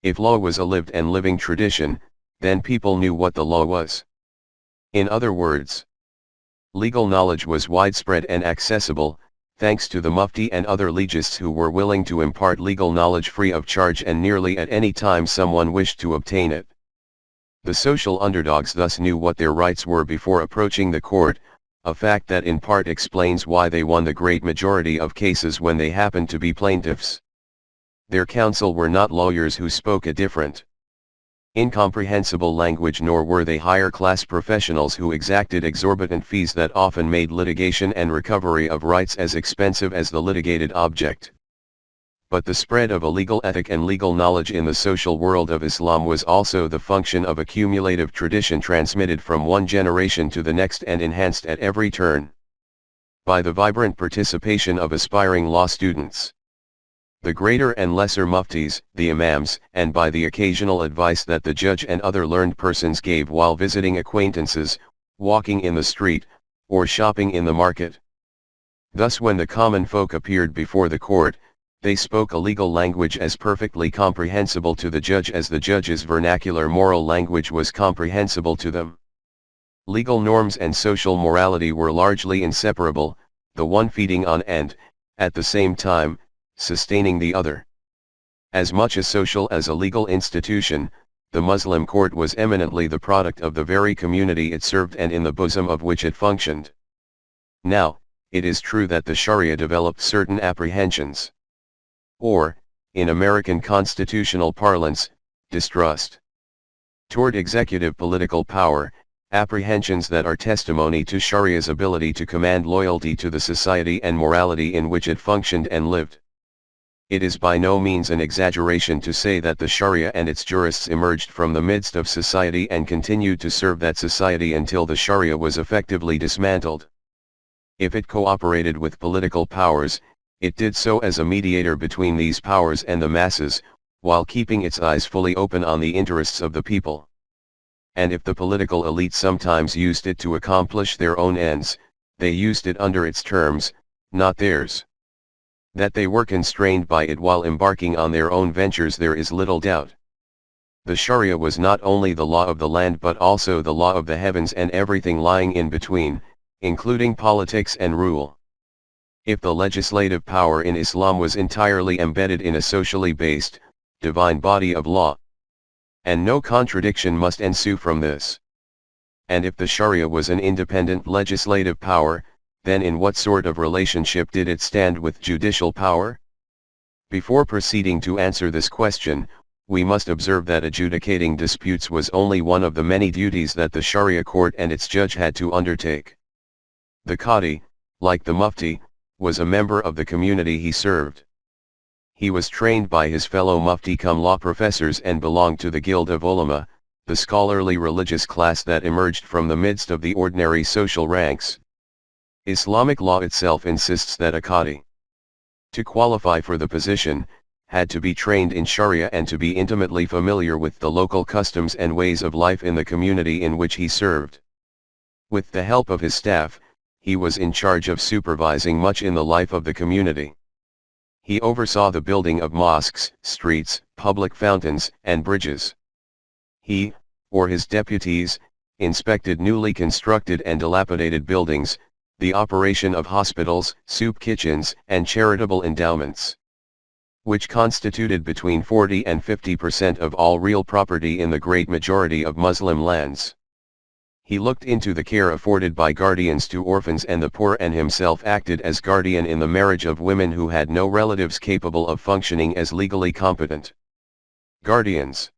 If law was a lived and living tradition, then people knew what the law was. In other words, legal knowledge was widespread and accessible, thanks to the mufti and other legists who were willing to impart legal knowledge free of charge and nearly at any time someone wished to obtain it. The social underdogs thus knew what their rights were before approaching the court, a fact that in part explains why they won the great majority of cases when they happened to be plaintiffs. Their counsel were not lawyers who spoke a different, incomprehensible language, nor were they higher-class professionals who exacted exorbitant fees that often made litigation and recovery of rights as expensive as the litigated object. But the spread of a legal ethic and legal knowledge in the social world of Islam was also the function of a cumulative tradition transmitted from one generation to the next and enhanced at every turn by the vibrant participation of aspiring law students, the greater and lesser muftis, the imams, and by the occasional advice that the judge and other learned persons gave while visiting acquaintances, walking in the street, or shopping in the market. Thus when the common folk appeared before the court, they spoke a legal language as perfectly comprehensible to the judge as the judge's vernacular moral language was comprehensible to them. Legal norms and social morality were largely inseparable, the one feeding on and, at the same time, sustaining the other. As much a social as a legal institution, the Muslim court was eminently the product of the very community it served and in the bosom of which it functioned. Now, it is true that the Sharia developed certain apprehensions, or, in American constitutional parlance, distrust, toward executive political power, apprehensions that are testimony to Sharia's ability to command loyalty to the society and morality in which it functioned and lived. It is by no means an exaggeration to say that the Sharia and its jurists emerged from the midst of society and continued to serve that society until the Sharia was effectively dismantled. If it cooperated with political powers, it did so as a mediator between these powers and the masses, while keeping its eyes fully open on the interests of the people. And if the political elite sometimes used it to accomplish their own ends, they used it under its terms, not theirs. That they were constrained by it while embarking on their own ventures there is little doubt. The Sharia was not only the law of the land but also the law of the heavens and everything lying in between, including politics and rule. If the legislative power in Islam was entirely embedded in a socially based, divine body of law, and no contradiction must ensue from this. And if the Sharia was an independent legislative power, then in what sort of relationship did it stand with judicial power? Before proceeding to answer this question, we must observe that adjudicating disputes was only one of the many duties that the Sharia court and its judge had to undertake. The Qadi, like the Mufti, was a member of the community he served. He was trained by his fellow Mufti-cum-law professors and belonged to the Guild of Ulama, the scholarly religious class that emerged from the midst of the ordinary social ranks. Islamic law itself insists that a Qadi, to qualify for the position, had to be trained in Sharia and to be intimately familiar with the local customs and ways of life in the community in which he served. With the help of his staff, he was in charge of supervising much in the life of the community. He oversaw the building of mosques, streets, public fountains, and bridges. He, or his deputies, inspected newly constructed and dilapidated buildings, the operation of hospitals, soup kitchens, and charitable endowments, which constituted between 40 and 50% of all real property in the great majority of Muslim lands. He looked into the care afforded by guardians to orphans and the poor and himself acted as guardian in the marriage of women who had no relatives capable of functioning as legally competent guardians.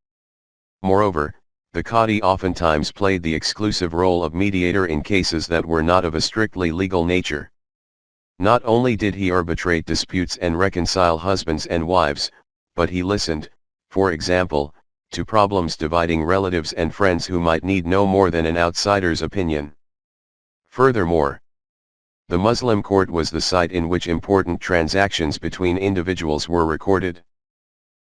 Moreover, the Qadi oftentimes played the exclusive role of mediator in cases that were not of a strictly legal nature. Not only did he arbitrate disputes and reconcile husbands and wives, but he listened, for example, to problems dividing relatives and friends who might need no more than an outsider's opinion. Furthermore, The Muslim court was the site in which important transactions between individuals were recorded,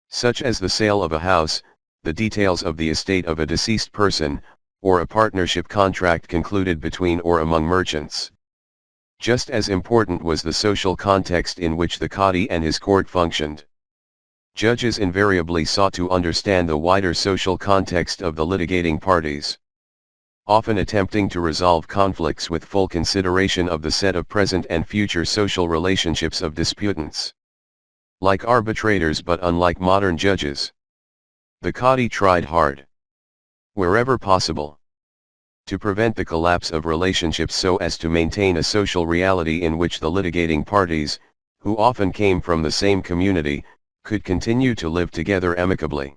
such as the sale of a house, the details of the estate of a deceased person, or a partnership contract concluded between or among merchants. Just as important was the social context in which the Qadi and his court functioned. Judges invariably sought to understand the wider social context of the litigating parties, often attempting to resolve conflicts with full consideration of the set of present and future social relationships of disputants. Like arbitrators but unlike modern judges, the Qadi tried hard, wherever possible, to prevent the collapse of relationships so as to maintain a social reality in which the litigating parties, who often came from the same community, could continue to live together amicably.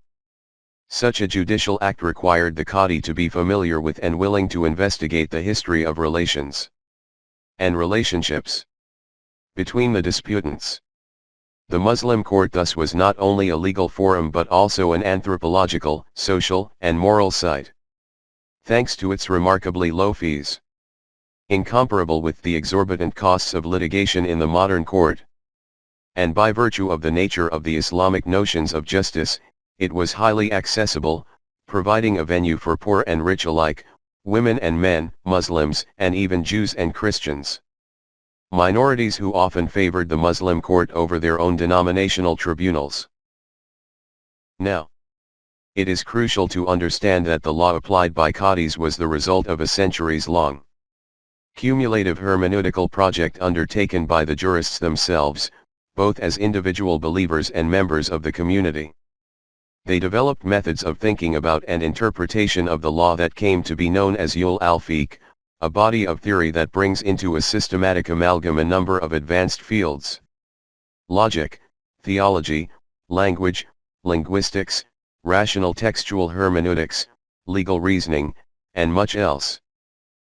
Such a judicial act required the Qadi to be familiar with and willing to investigate the history of relations and relationships between the disputants. The Muslim court thus was not only a legal forum but also an anthropological, social, and moral site. Thanks to its remarkably low fees, incomparable with the exorbitant costs of litigation in the modern court, and by virtue of the nature of the Islamic notions of justice, it was highly accessible, providing a venue for poor and rich alike, women and men, Muslims, and even Jews and Christians. Minorities who often favored the Muslim court over their own denominational tribunals. Now, it is crucial to understand that the law applied by Qadis was the result of a centuries-long, cumulative hermeneutical project undertaken by the jurists themselves, both as individual believers and members of the community. They developed methods of thinking about and interpretation of the law that came to be known as Usul al-Fiqh, a body of theory that brings into a systematic amalgam a number of advanced fields: logic, theology, language, linguistics, rational textual hermeneutics, legal reasoning, and much else.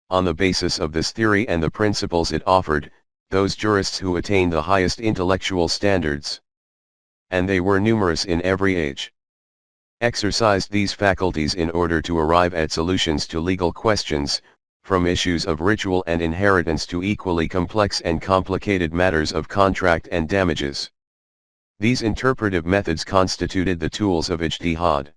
On the basis of this theory and the principles it offered, those jurists who attained the highest intellectual standards, and they were numerous in every age, exercised these faculties in order to arrive at solutions to legal questions, from issues of ritual and inheritance to equally complex and complicated matters of contract and damages. These interpretive methods constituted the tools of ijtihad,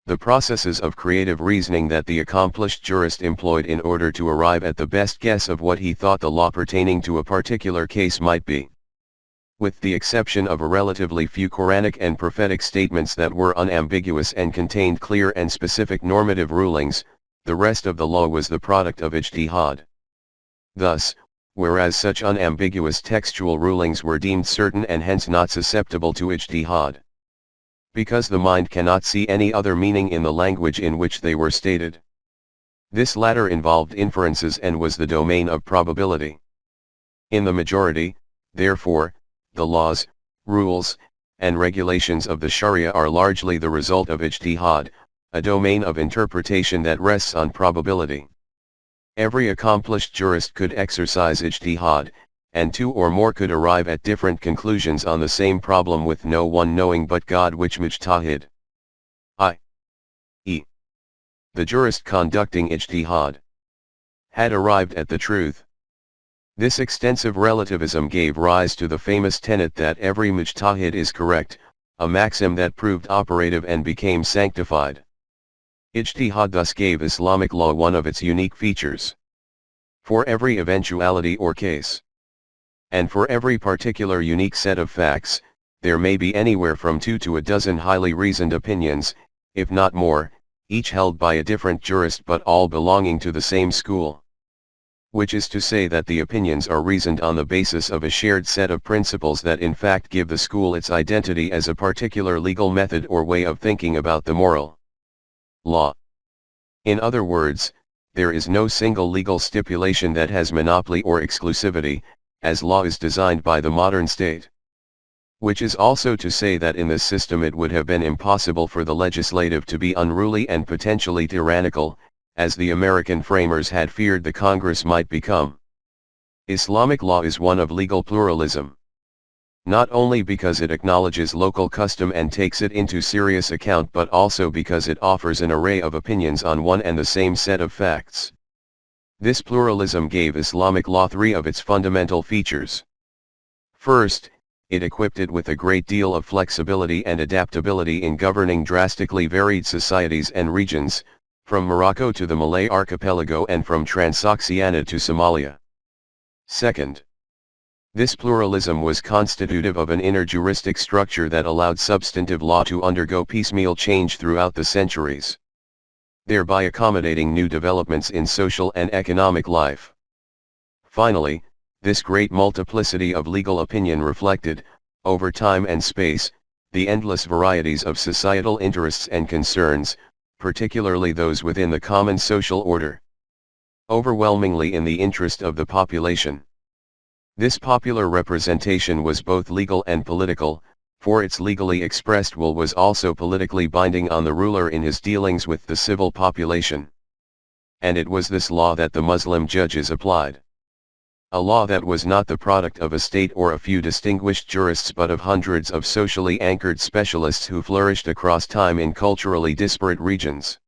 the processes of creative reasoning that the accomplished jurist employed in order to arrive at the best guess of what he thought the law pertaining to a particular case might be. With the exception of a relatively few Quranic and prophetic statements that were unambiguous and contained clear and specific normative rulings, the rest of the law was the product of ijtihad. Thus, whereas such unambiguous textual rulings were deemed certain and hence not susceptible to ijtihad, because the mind cannot see any other meaning in the language in which they were stated, this latter involved inferences and was the domain of probability. In the majority, therefore, the laws, rules, and regulations of the Sharia are largely the result of ijtihad, a domain of interpretation that rests on probability. Every accomplished jurist could exercise ijtihad, and two or more could arrive at different conclusions on the same problem with no one knowing but God, which mujtahid, i.e., the jurist conducting ijtihad, had arrived at the truth. This extensive relativism gave rise to the famous tenet that every mujtahid is correct, a maxim that proved operative and became sanctified. Ijtihad thus gave Islamic law one of its unique features. For every eventuality or case, and for every particular unique set of facts, there may be anywhere from 2 to a dozen highly reasoned opinions, if not more, each held by a different jurist but all belonging to the same school. Which is to say that the opinions are reasoned on the basis of a shared set of principles that in fact give the school its identity as a particular legal method or way of thinking about the moral law. In other words, there is no single legal stipulation that has monopoly or exclusivity, as law is designed by the modern state. Which is also to say that in this system it would have been impossible for the legislative to be unruly and potentially tyrannical, as the American framers had feared the Congress might become. Islamic law is one of legal pluralism. Not only because it acknowledges local custom and takes it into serious account, but also because it offers an array of opinions on one and the same set of facts. This pluralism gave Islamic law three of its fundamental features. First, it equipped it with a great deal of flexibility and adaptability in governing drastically varied societies and regions, from Morocco to the Malay archipelago and from Transoxiana to Somalia. Second, this pluralism was constitutive of an inner juristic structure that allowed substantive law to undergo piecemeal change throughout the centuries, thereby accommodating new developments in social and economic life. Finally, this great multiplicity of legal opinion reflected, over time and space, the endless varieties of societal interests and concerns, particularly those within the common social order, overwhelmingly in the interest of the population. This popular representation was both legal and political, for its legally expressed will was also politically binding on the ruler in his dealings with the civil population. And it was this law that the Muslim judges applied. A law that was not the product of a state or a few distinguished jurists but of hundreds of socially anchored specialists who flourished across time in culturally disparate regions.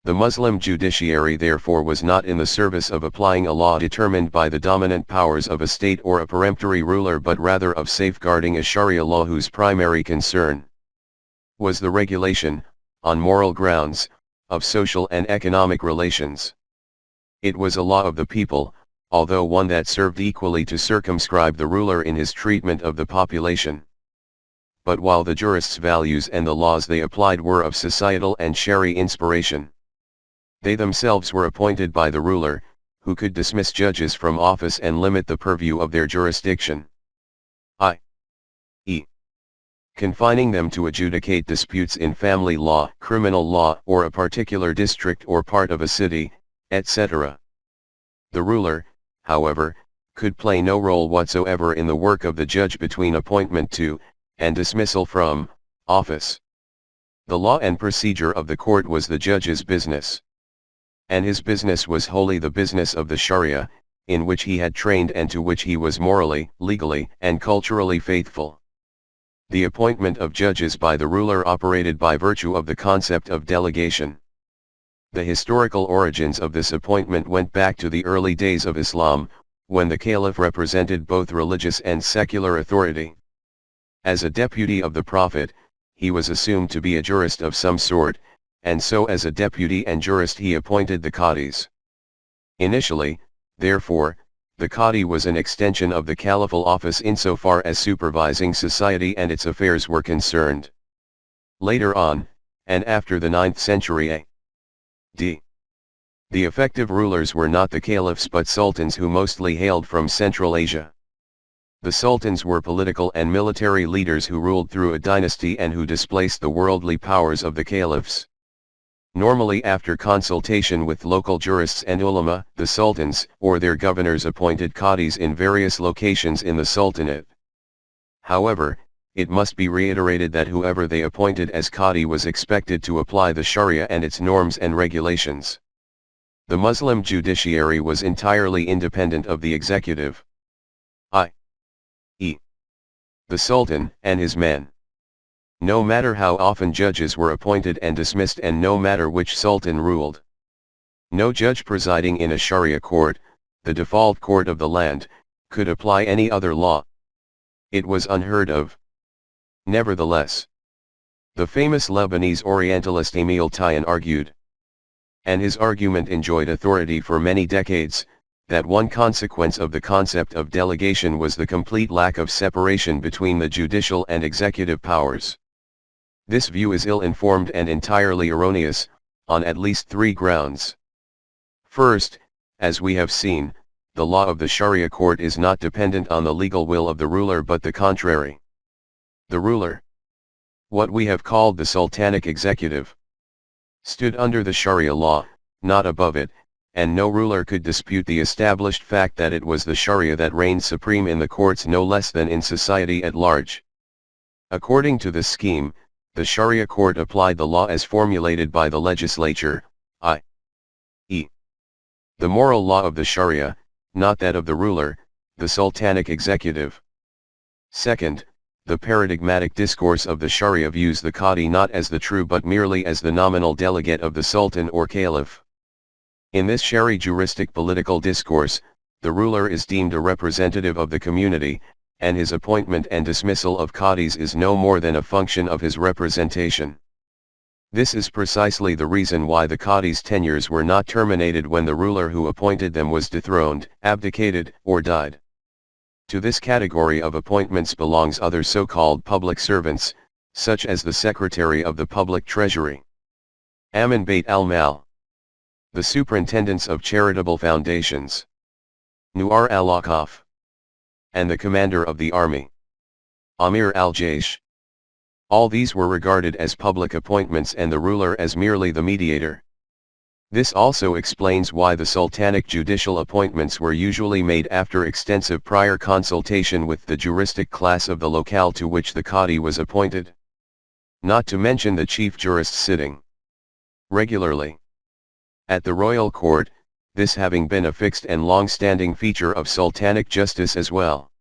The Muslim judiciary therefore was not in the service of applying a law determined by the dominant powers of a state or a peremptory ruler but rather of safeguarding a Sharia law whose primary concern was the regulation, on moral grounds, of social and economic relations. It was a law of the people, although one that served equally to circumscribe the ruler in his treatment of the population. But while the jurists' values and the laws they applied were of societal and Shari inspiration, they themselves were appointed by the ruler, who could dismiss judges from office and limit the purview of their jurisdiction, i.e., confining them to adjudicate disputes in family law, criminal law, or a particular district or part of a city, etc. The ruler, however, could play no role whatsoever in the work of the judge between appointment to, and dismissal from, office. The law and procedure of the court was the judge's business. And his business was wholly the business of the Sharia, in which he had trained and to which he was morally, legally, and culturally faithful. The appointment of judges by the ruler operated by virtue of the concept of delegation. The historical origins of this appointment went back to the early days of Islam, when the caliph represented both religious and secular authority. As a deputy of the Prophet, he was assumed to be a jurist of some sort, and so as a deputy and jurist he appointed the qadis. Initially, therefore, the qadi was an extension of the caliphal office insofar as supervising society and its affairs were concerned. Later on, and after the 9th century A.D., the effective rulers were not the caliphs but sultans who mostly hailed from Central Asia. The sultans were political and military leaders who ruled through a dynasty and who displaced the worldly powers of the caliphs. Normally after consultation with local jurists and ulama, the sultans or their governors appointed qadis in various locations in the sultanate. However, it must be reiterated that whoever they appointed as qadi was expected to apply the Sharia and its norms and regulations. The Muslim judiciary was entirely independent of the executive, i.e., the sultan and his men. No matter how often judges were appointed and dismissed and no matter which sultan ruled. No judge presiding in a Sharia court, the default court of the land, could apply any other law. It was unheard of. Nevertheless, the famous Lebanese Orientalist Emil Tayyan argued, and his argument enjoyed authority for many decades, that one consequence of the concept of delegation was the complete lack of separation between the judicial and executive powers. This view is ill-informed and entirely erroneous, on at least three grounds. First, as we have seen, the law of the Sharia court is not dependent on the legal will of the ruler but the contrary. The ruler, what we have called the sultanic executive, stood under the Sharia law, not above it, and no ruler could dispute the established fact that it was the Sharia that reigned supreme in the courts no less than in society at large. According to this scheme, the Sharia court applied the law as formulated by the legislature, i.e., the moral law of the Sharia, not that of the ruler, the sultanic executive. Second, the paradigmatic discourse of the Sharia views the qadi not as the true but merely as the nominal delegate of the sultan or caliph. In this Shari juristic political discourse, the ruler is deemed a representative of the community, and his appointment and dismissal of qadis is no more than a function of his representation. This is precisely the reason why the qadis' tenures were not terminated when the ruler who appointed them was dethroned, abdicated, or died. To this category of appointments belongs other so-called public servants, such as the Secretary of the Public Treasury, Amin Bait al-Mal, the Superintendents of Charitable Foundations, Nuar al-Awqaf, and the Commander of the Army, Amir al-Jaysh. All these were regarded as public appointments and the ruler as merely the mediator. This also explains why the sultanic judicial appointments were usually made after extensive prior consultation with the juristic class of the locale to which the qadi was appointed. Not to mention the chief jurist sitting regularly at the royal court, this having been a fixed and long-standing feature of sultanic justice as well.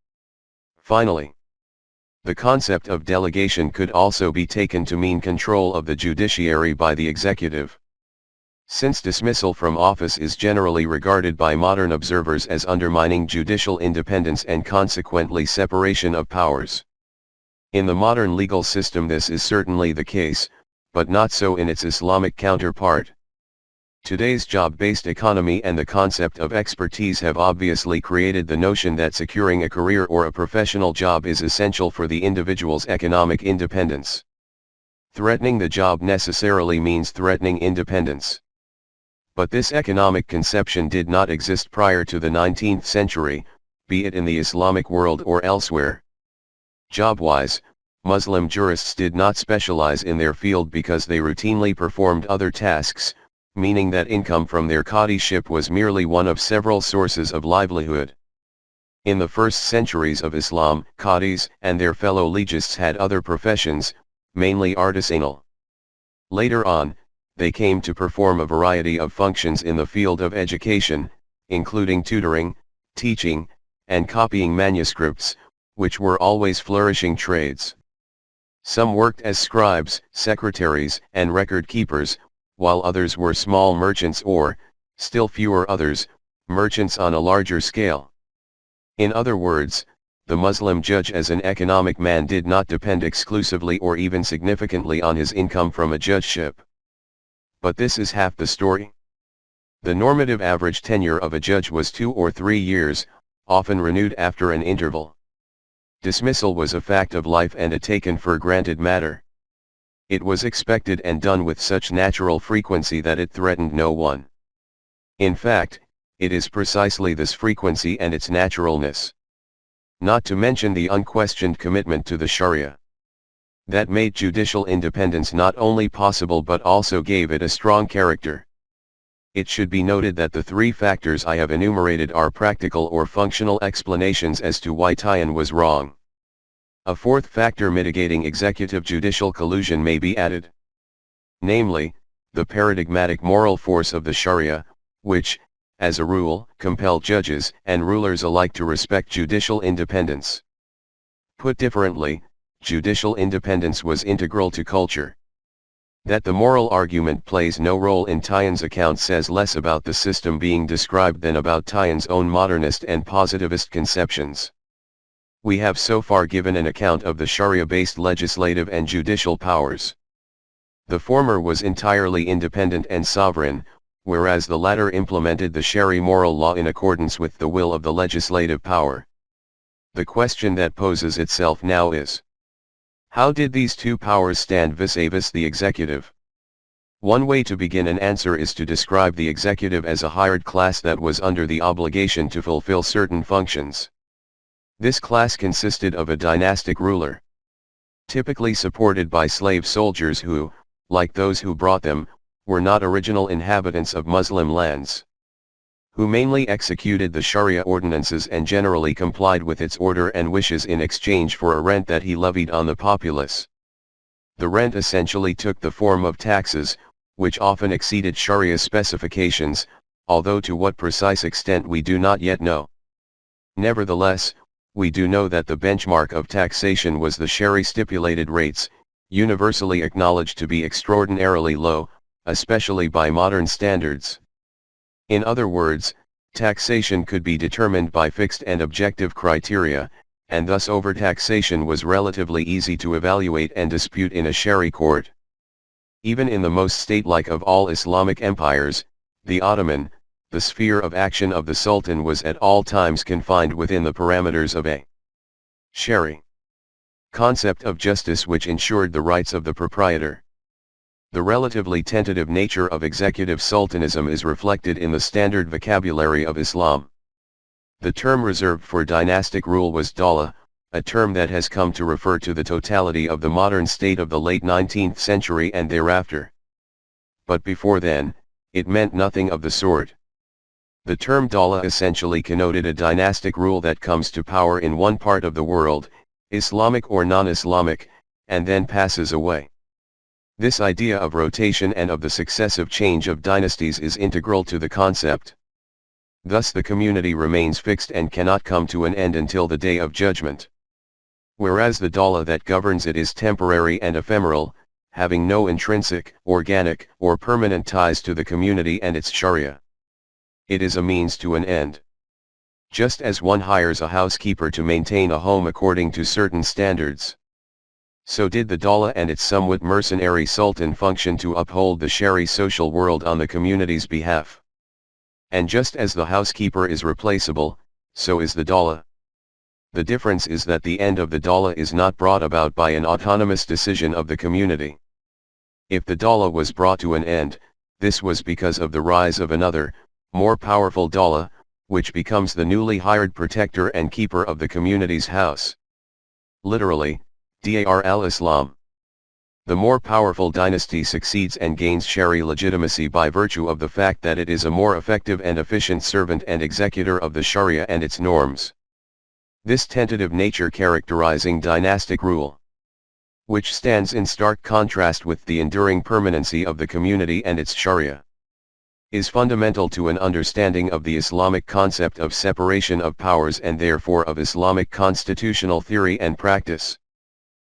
Finally, the concept of delegation could also be taken to mean control of the judiciary by the executive. Since dismissal from office is generally regarded by modern observers as undermining judicial independence and consequently separation of powers. In the modern legal system this is certainly the case, but not so in its Islamic counterpart. Today's job-based economy and the concept of expertise have obviously created the notion that securing a career or a professional job is essential for the individual's economic independence. Threatening the job necessarily means threatening independence. But this economic conception did not exist prior to the 19th century, be it in the Islamic world or elsewhere. Job-wise, Muslim jurists did not specialize in their field because they routinely performed other tasks, meaning that income from their qadiship was merely one of several sources of livelihood. In the first centuries of Islam, qadis and their fellow legists had other professions, mainly artisanal. Later on, they came to perform a variety of functions in the field of education, including tutoring, teaching, and copying manuscripts, which were always flourishing trades. Some worked as scribes, secretaries, and record keepers, while others were small merchants or, still fewer others, merchants on a larger scale. In other words, the Muslim judge as an economic man did not depend exclusively or even significantly on his income from a judgeship. But this is half the story. The normative average tenure of a judge was 2 or 3 years, often renewed after an interval. Dismissal was a fact of life and a taken for granted matter. It was expected and done with such natural frequency that it threatened no one. In fact, it is precisely this frequency and its naturalness, not to mention the unquestioned commitment to the Sharia, that made judicial independence not only possible but also gave it a strong character. It should be noted that the 3 factors I have enumerated are practical or functional explanations as to why Tayan was wrong. A 4th factor mitigating executive-judicial collusion may be added. Namely, the paradigmatic moral force of the Sharia, which, as a rule, compelled judges and rulers alike to respect judicial independence. Put differently, judicial independence was integral to culture. That the moral argument plays no role in Tayan's account says less about the system being described than about Tayan's own modernist and positivist conceptions. We have so far given an account of the Sharia-based legislative and judicial powers. The former was entirely independent and sovereign, whereas the latter implemented the Shari moral law in accordance with the will of the legislative power. The question that poses itself now is, how did these 2 powers stand vis-a-vis the executive? One way to begin an answer is to describe the executive as a hired class that was under the obligation to fulfill certain functions. This class consisted of a dynastic ruler, typically supported by slave soldiers who, like those who brought them, were not original inhabitants of Muslim lands, who mainly executed the Sharia ordinances and generally complied with its order and wishes in exchange for a rent that he levied on the populace. The rent essentially took the form of taxes, which often exceeded Sharia specifications, although to what precise extent we do not yet know. Nevertheless, we do know that the benchmark of taxation was the Shari stipulated rates, universally acknowledged to be extraordinarily low, especially by modern standards. In other words, taxation could be determined by fixed and objective criteria, and thus overtaxation was relatively easy to evaluate and dispute in a Shari court. Even in the most state-like of all Islamic empires, the Ottoman, the sphere of action of the Sultan was at all times confined within the parameters of a Shari concept of justice which ensured the rights of the proprietor. The relatively tentative nature of executive sultanism is reflected in the standard vocabulary of Islam. The term reserved for dynastic rule was Dawla, a term that has come to refer to the totality of the modern state of the late 19th century and thereafter. But before then, it meant nothing of the sort. The term Dawla essentially connoted a dynastic rule that comes to power in one part of the world, Islamic or non-Islamic, and then passes away. This idea of rotation and of the successive change of dynasties is integral to the concept. Thus the community remains fixed and cannot come to an end until the day of judgment. Whereas the Dawla that governs it is temporary and ephemeral, having no intrinsic, organic, or permanent ties to the community and its Sharia. It is a means to an end. Just as one hires a housekeeper to maintain a home according to certain standards, so did the Dawla and its somewhat mercenary sultan function to uphold the Shari social world on the community's behalf. And just as the housekeeper is replaceable, so is the Dawla. The difference is that the end of the Dawla is not brought about by an autonomous decision of the community. If the Dawla was brought to an end, this was because of the rise of another, more powerful Dawla, which becomes the newly hired protector and keeper of the community's house. Literally, Dar al-Islam. The more powerful dynasty succeeds and gains Shari legitimacy by virtue of the fact that it is a more effective and efficient servant and executor of the Sharia and its norms. This tentative nature characterizing dynastic rule, which stands in stark contrast with the enduring permanency of the community and its Sharia, is fundamental to an understanding of the Islamic concept of separation of powers and therefore of Islamic constitutional theory and practice.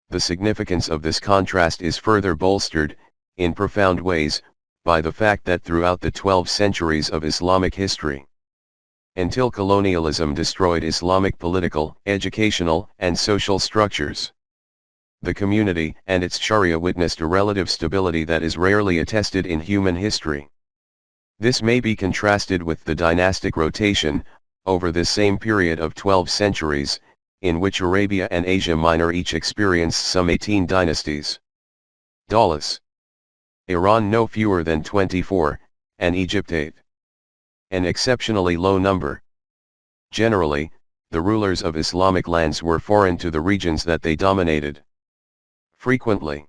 The significance of this contrast is further bolstered, in profound ways, by the fact that throughout the 12 centuries of Islamic history, until colonialism destroyed Islamic political, educational, and social structures, the community and its Sharia witnessed a relative stability that is rarely attested in human history. This may be contrasted with the dynastic rotation, over this same period of 12 centuries, in which Arabia and Asia Minor each experienced some 18 dynasties. Dawlas. Iran no fewer than 24, and Egypt 8. An exceptionally low number. Generally, the rulers of Islamic lands were foreign to the regions that they dominated. Frequently,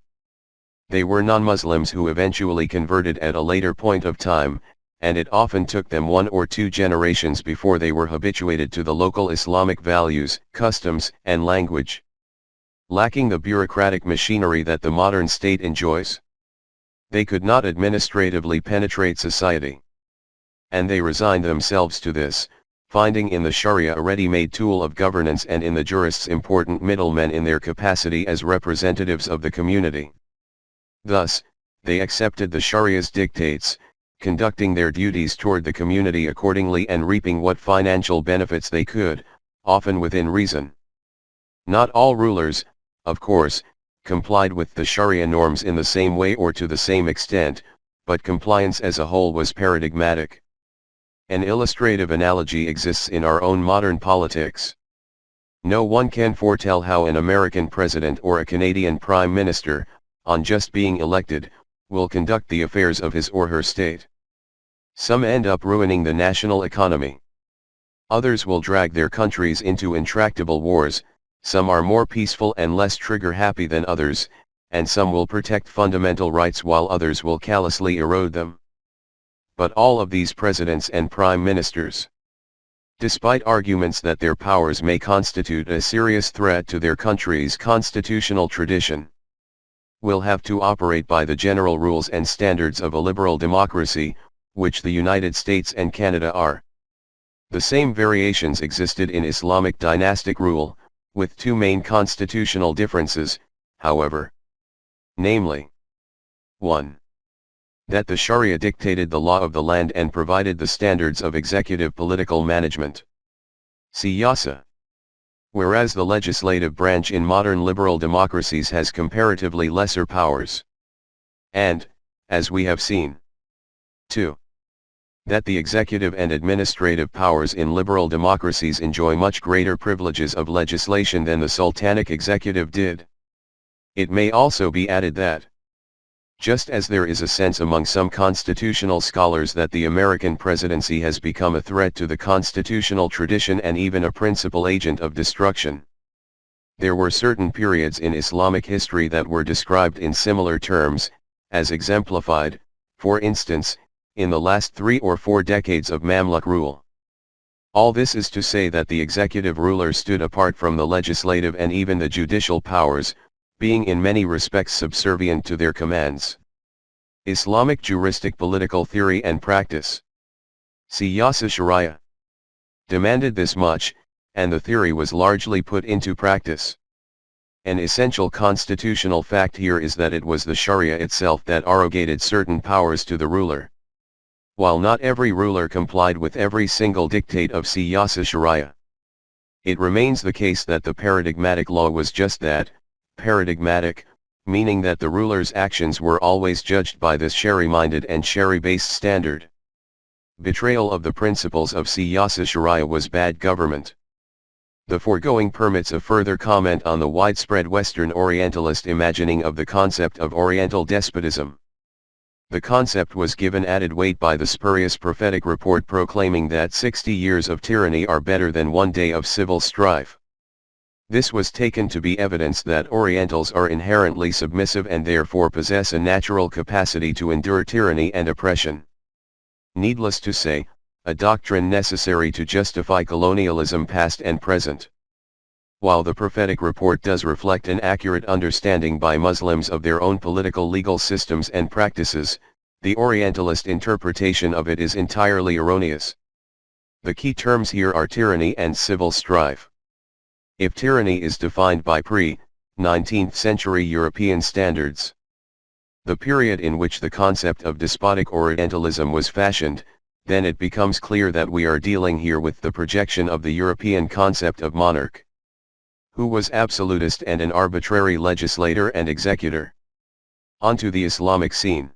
they were non-Muslims who eventually converted at a later point of time, and it often took them 1 or 2 generations before they were habituated to the local Islamic values, customs, and language. Lacking the bureaucratic machinery that the modern state enjoys, they could not administratively penetrate society. And they resigned themselves to this, finding in the Sharia a ready-made tool of governance and in the jurists important middlemen in their capacity as representatives of the community. Thus, they accepted the Sharia's dictates, conducting their duties toward the community accordingly and reaping what financial benefits they could, often within reason. Not all rulers, of course, complied with the Sharia norms in the same way or to the same extent, but compliance as a whole was paradigmatic. An illustrative analogy exists in our own modern politics. No one can foretell how an American president or a Canadian prime minister, on just being elected, will conduct the affairs of his or her state. Some end up ruining the national economy. Others will drag their countries into intractable wars, some are more peaceful and less trigger-happy than others, and some will protect fundamental rights while others will callously erode them. But all of these presidents and prime ministers, despite arguments that their powers may constitute a serious threat to their country's constitutional tradition, will have to operate by the general rules and standards of a liberal democracy, which the United States and Canada are. The same variations existed in Islamic dynastic rule, with 2 main constitutional differences, however. Namely, 1. That the Sharia dictated the law of the land and provided the standards of executive political management. Siyasa. Whereas the legislative branch in modern liberal democracies has comparatively lesser powers. And, as we have seen, 2. That the executive and administrative powers in liberal democracies enjoy much greater privileges of legislation than the sultanic executive did. It may also be added that, just as there is a sense among some constitutional scholars that the American presidency has become a threat to the constitutional tradition and even a principal agent of destruction, there were certain periods in Islamic history that were described in similar terms, as exemplified, for instance, in the last 3 or 4 decades of Mamluk rule. All this is to say that the executive ruler stood apart from the legislative and even the judicial powers, being in many respects subservient to their commands. Islamic juristic political theory and practice. Siyasa Sharia demanded this much, and the theory was largely put into practice. An essential constitutional fact here is that it was the Sharia itself that arrogated certain powers to the ruler. While not every ruler complied with every single dictate of Siyasa Sharia, it remains the case that the paradigmatic law was just that, paradigmatic, meaning that the ruler's actions were always judged by this Shari-minded and Shari-based standard. Betrayal of the principles of Siyasa Sharia was bad government. The foregoing permits a further comment on the widespread Western Orientalist imagining of the concept of Oriental despotism. The concept was given added weight by the spurious prophetic report proclaiming that 60 years of tyranny are better than 1 day of civil strife. This was taken to be evidence that Orientals are inherently submissive and therefore possess a natural capacity to endure tyranny and oppression. Needless to say, a doctrine necessary to justify colonialism past and present. While the prophetic report does reflect an accurate understanding by Muslims of their own political legal systems and practices, the Orientalist interpretation of it is entirely erroneous. The key terms here are tyranny and civil strife. If tyranny is defined by pre-19th century European standards, the period in which the concept of despotic Orientalism was fashioned, then it becomes clear that we are dealing here with the projection of the European concept of monarch, who was absolutist and an arbitrary legislator and executor, onto the Islamic scene.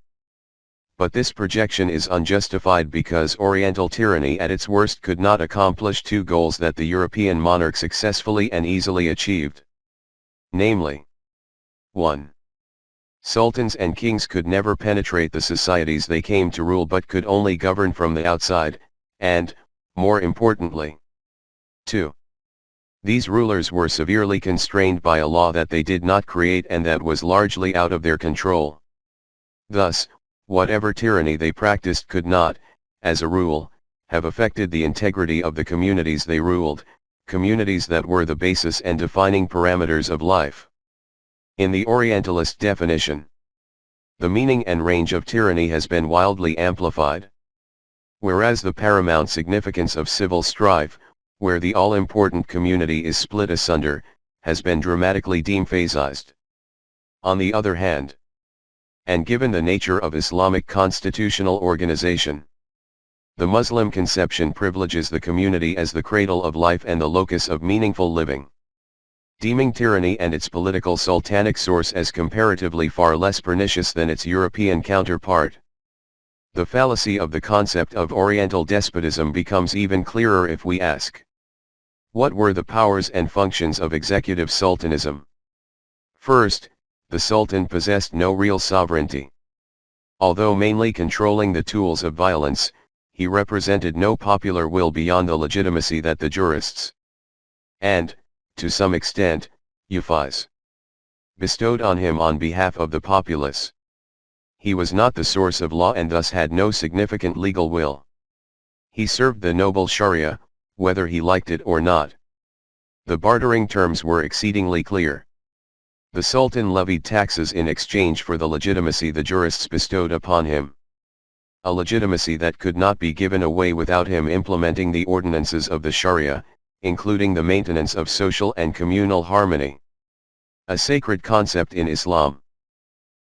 But this projection is unjustified because Oriental tyranny at its worst could not accomplish 2 goals that the European monarch successfully and easily achieved. Namely, 1. Sultans and kings could never penetrate the societies they came to rule but could only govern from the outside, and, more importantly, 2. These rulers were severely constrained by a law that they did not create and that was largely out of their control. Thus, whatever tyranny they practiced could not, as a rule, have affected the integrity of the communities they ruled, communities that were the basis and defining parameters of life. In the Orientalist definition, the meaning and range of tyranny has been wildly amplified. Whereas the paramount significance of civil strife, where the all-important community is split asunder, has been dramatically de-emphasized. On the other hand, and given the nature of Islamic constitutional organization, the Muslim conception privileges the community as the cradle of life and the locus of meaningful living, deeming tyranny and its political sultanic source as comparatively far less pernicious than its European counterpart. The fallacy of the concept of Oriental despotism becomes even clearer if we ask, what were the powers and functions of executive sultanism? First, the sultan possessed no real sovereignty. Although mainly controlling the tools of violence, he represented no popular will beyond the legitimacy that the jurists, and, to some extent, Yufis, bestowed on him on behalf of the populace. He was not the source of law and thus had no significant legal will. He served the noble Sharia, whether he liked it or not. The bartering terms were exceedingly clear. The Sultan levied taxes in exchange for the legitimacy the jurists bestowed upon him. A legitimacy that could not be given away without him implementing the ordinances of the Sharia, including the maintenance of social and communal harmony. A sacred concept in Islam.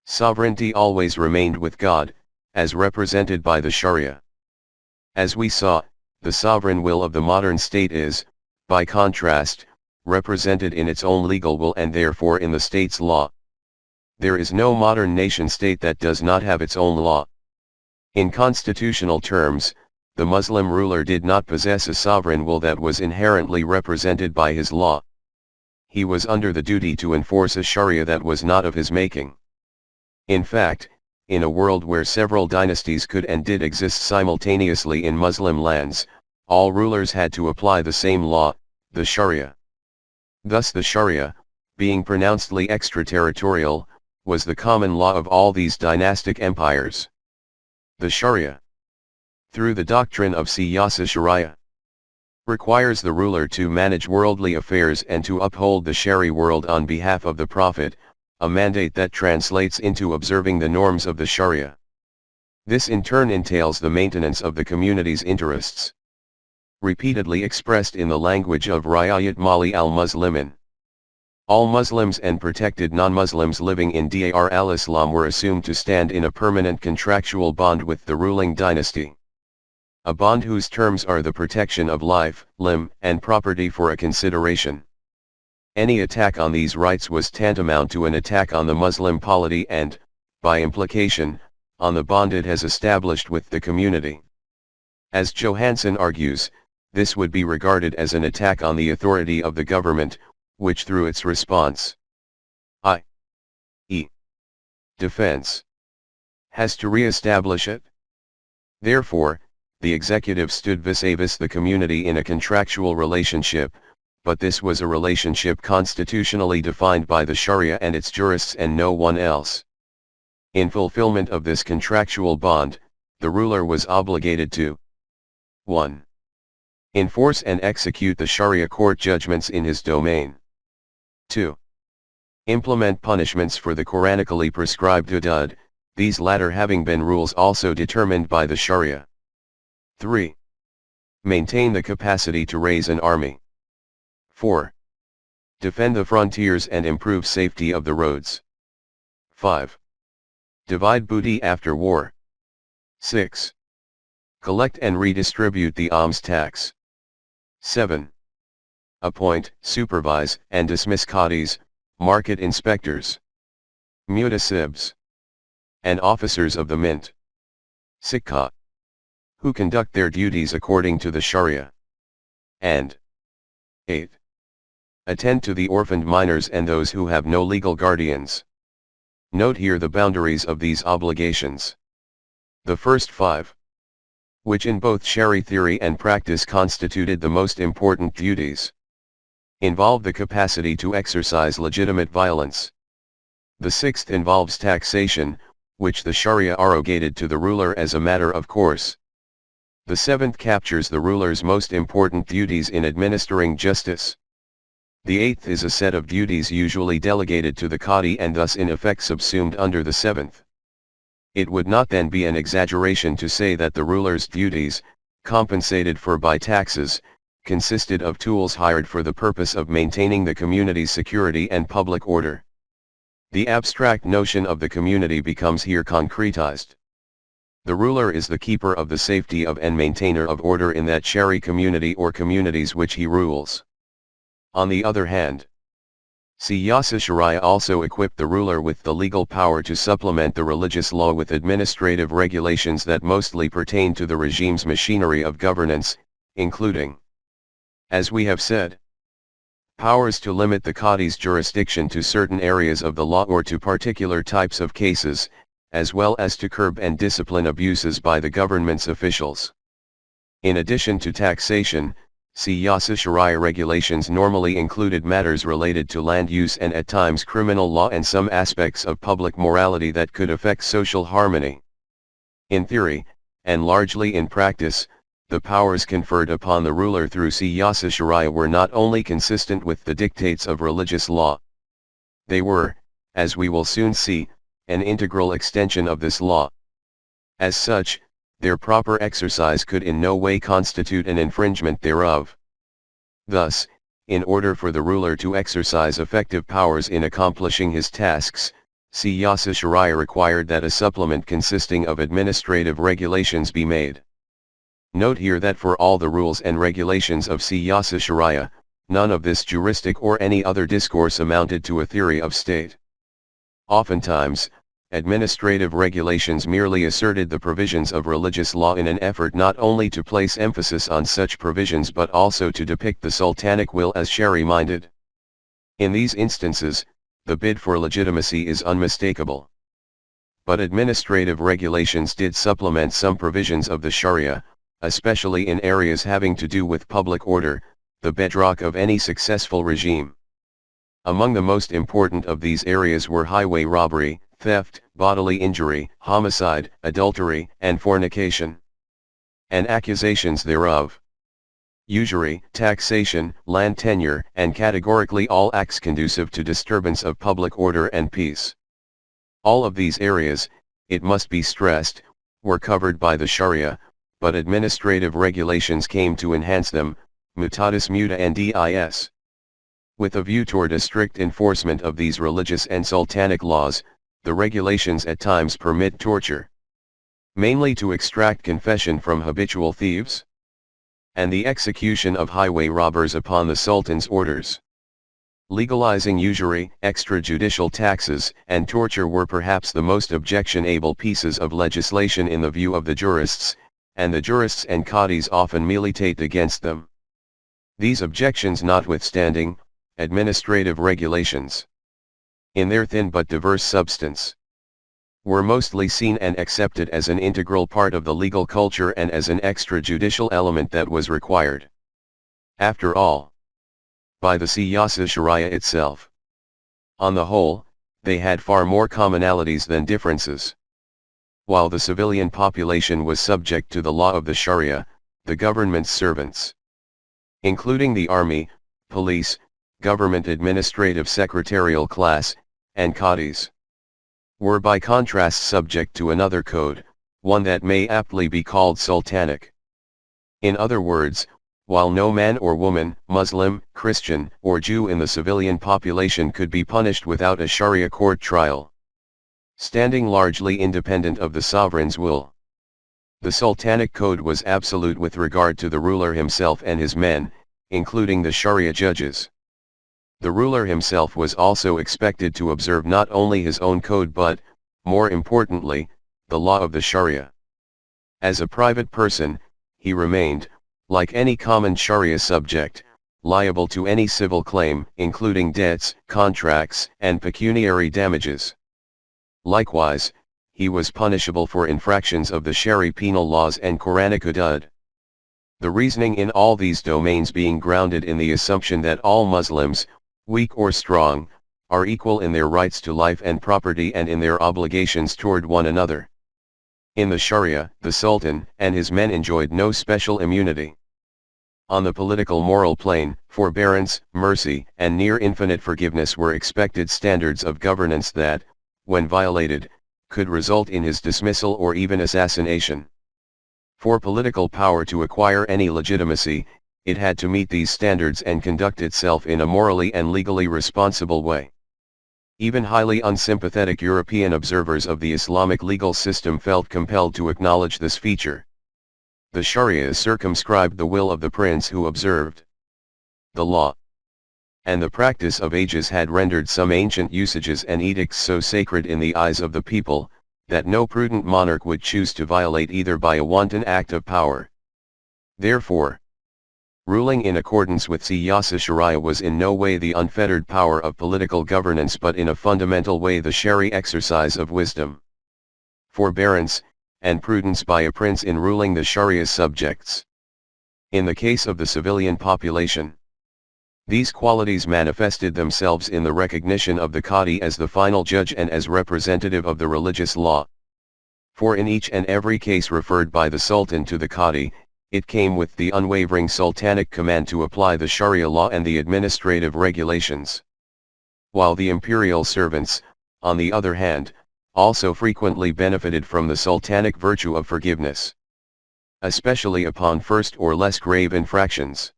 Sovereignty always remained with God, as represented by the Sharia. As we saw, the sovereign will of the modern state is, by contrast, represented in its own legal will and therefore in the state's law. There is no modern nation-state that does not have its own law. In constitutional terms, the Muslim ruler did not possess a sovereign will that was inherently represented by his law. He was under the duty to enforce a Sharia that was not of his making. In fact, in a world where several dynasties could and did exist simultaneously in Muslim lands, all rulers had to apply the same law, the Sharia. Thus the Sharia, being pronouncedly extraterritorial, was the common law of all these dynastic empires. The Sharia, through the doctrine of Siyasa Sharia, requires the ruler to manage worldly affairs and to uphold the Shari world on behalf of the Prophet, a mandate that translates into observing the norms of the Sharia. This in turn entails the maintenance of the community's interests, repeatedly expressed in the language of Riayat Mali al-Muslimin. All Muslims and protected non-Muslims living in Dar al-Islam were assumed to stand in a permanent contractual bond with the ruling dynasty. A bond whose terms are the protection of life, limb, and property for a consideration. Any attack on these rights was tantamount to an attack on the Muslim polity and, by implication, on the bond it has established with the community. As Johansson argues, this would be regarded as an attack on the authority of the government, which through its response, i.e., defense, has to re-establish it. Therefore, the executive stood vis-a-vis the community in a contractual relationship, but this was a relationship constitutionally defined by the Sharia and its jurists and no one else. In fulfillment of this contractual bond, the ruler was obligated to 1. Enforce and execute the Sharia court judgments in his domain. 2. Implement punishments for the Quranically prescribed hudud, these latter having been rules also determined by the Sharia. 3. Maintain the capacity to raise an army. 4. Defend the frontiers and improve safety of the roads. 5. Divide booty after war. 6. Collect and redistribute the alms tax. 7. Appoint, supervise, and dismiss qadis, market inspectors, mutasibs, and officers of the mint, sikha, who conduct their duties according to the Sharia. And 8. Attend to the orphaned minors and those who have no legal guardians. Note here the boundaries of these obligations. The first 5, which in both Shari theory and practice constituted the most important duties, involve the capacity to exercise legitimate violence. The 6th involves taxation, which the Sharia arrogated to the ruler as a matter of course. The 7th captures the ruler's most important duties in administering justice. The 8th is a set of duties usually delegated to the qadi and thus in effect subsumed under the 7th. It would not then be an exaggeration to say that the ruler's duties, compensated for by taxes, consisted of tools hired for the purpose of maintaining the community's security and public order. The abstract notion of the community becomes here concretized. The ruler is the keeper of the safety of and maintainer of order in that Shari community or communities which he rules. On the other hand, Siyasa Sharia also equipped the ruler with the legal power to supplement the religious law with administrative regulations that mostly pertain to the regime's machinery of governance, including, as we have said, powers to limit the qadi's jurisdiction to certain areas of the law or to particular types of cases, as well as to curb and discipline abuses by the government's officials. In addition to taxation, Siyasa Sharia regulations normally included matters related to land use and at times criminal law and some aspects of public morality that could affect social harmony. In theory, and largely in practice, the powers conferred upon the ruler through Siyasa Sharia were not only consistent with the dictates of religious law. They were, as we will soon see, an integral extension of this law. As such, their proper exercise could in no way constitute an infringement thereof. Thus, in order for the ruler to exercise effective powers in accomplishing his tasks, Siyasa Sharia required that a supplement consisting of administrative regulations be made. Note here that for all the rules and regulations of Siyasa Sharia, none of this juristic or any other discourse amounted to a theory of state. Oftentimes, administrative regulations merely asserted the provisions of religious law in an effort not only to place emphasis on such provisions but also to depict the sultanic will as Shari-minded. In these instances, the bid for legitimacy is unmistakable. But administrative regulations did supplement some provisions of the Sharia, especially in areas having to do with public order, the bedrock of any successful regime. Among the most important of these areas were highway robbery, theft, bodily injury, homicide, adultery, and fornication, and accusations thereof. Usury, taxation, land tenure, and categorically all acts conducive to disturbance of public order and peace. All of these areas, it must be stressed, were covered by the Sharia, but administrative regulations came to enhance them, mutatis mutandis. With a view toward a strict enforcement of these religious and sultanic laws, the regulations at times permit torture, mainly to extract confession from habitual thieves, and the execution of highway robbers upon the Sultan's orders. Legalizing usury, extrajudicial taxes, and torture were perhaps the most objectionable pieces of legislation in the view of the jurists, and the jurists and qadis often militate against them. These objections notwithstanding, administrative regulations, in their thin but diverse substance, were mostly seen and accepted as an integral part of the legal culture and as an extrajudicial element that was required, after all, by the Siyasa Sharia itself. On the whole, they had far more commonalities than differences. While the civilian population was subject to the law of the Sharia, the government's servants, including the army, police, government administrative secretarial class, and qadis, were by contrast subject to another code, one that may aptly be called sultanic. In other words, while no man or woman, Muslim, Christian, or Jew in the civilian population could be punished without a Sharia court trial, standing largely independent of the sovereign's will, the sultanic code was absolute with regard to the ruler himself and his men, including the Sharia judges. The ruler himself was also expected to observe not only his own code but, more importantly, the law of the Sharia. As a private person, he remained, like any common Sharia subject, liable to any civil claim, including debts, contracts, and pecuniary damages. Likewise, he was punishable for infractions of the Shari penal laws and Quranic hudud. The reasoning in all these domains being grounded in the assumption that all Muslims, weak or strong, are equal in their rights to life and property and in their obligations toward one another. In the Sharia, the Sultan and his men enjoyed no special immunity. On the political moral plane, forbearance, mercy, and near infinite forgiveness were expected standards of governance that, when violated, could result in his dismissal or even assassination. For political power to acquire any legitimacy, it had to meet these standards and conduct itself in a morally and legally responsible way. Even highly unsympathetic European observers of the Islamic legal system felt compelled to acknowledge this feature. The Sharia circumscribed the will of the prince who observed the law, and the practice of ages had rendered some ancient usages and edicts so sacred in the eyes of the people, that no prudent monarch would choose to violate either by a wanton act of power. Therefore, ruling in accordance with Siyasa Sharia was in no way the unfettered power of political governance but in a fundamental way the Shari exercise of wisdom, forbearance, and prudence by a prince in ruling the Sharia's subjects. In the case of the civilian population, these qualities manifested themselves in the recognition of the Qadi as the final judge and as representative of the religious law. For in each and every case referred by the Sultan to the Qadi, it came with the unwavering sultanic command to apply the Sharia law and the administrative regulations. While the imperial servants, on the other hand, also frequently benefited from the sultanic virtue of forgiveness, especially upon first or less grave infractions.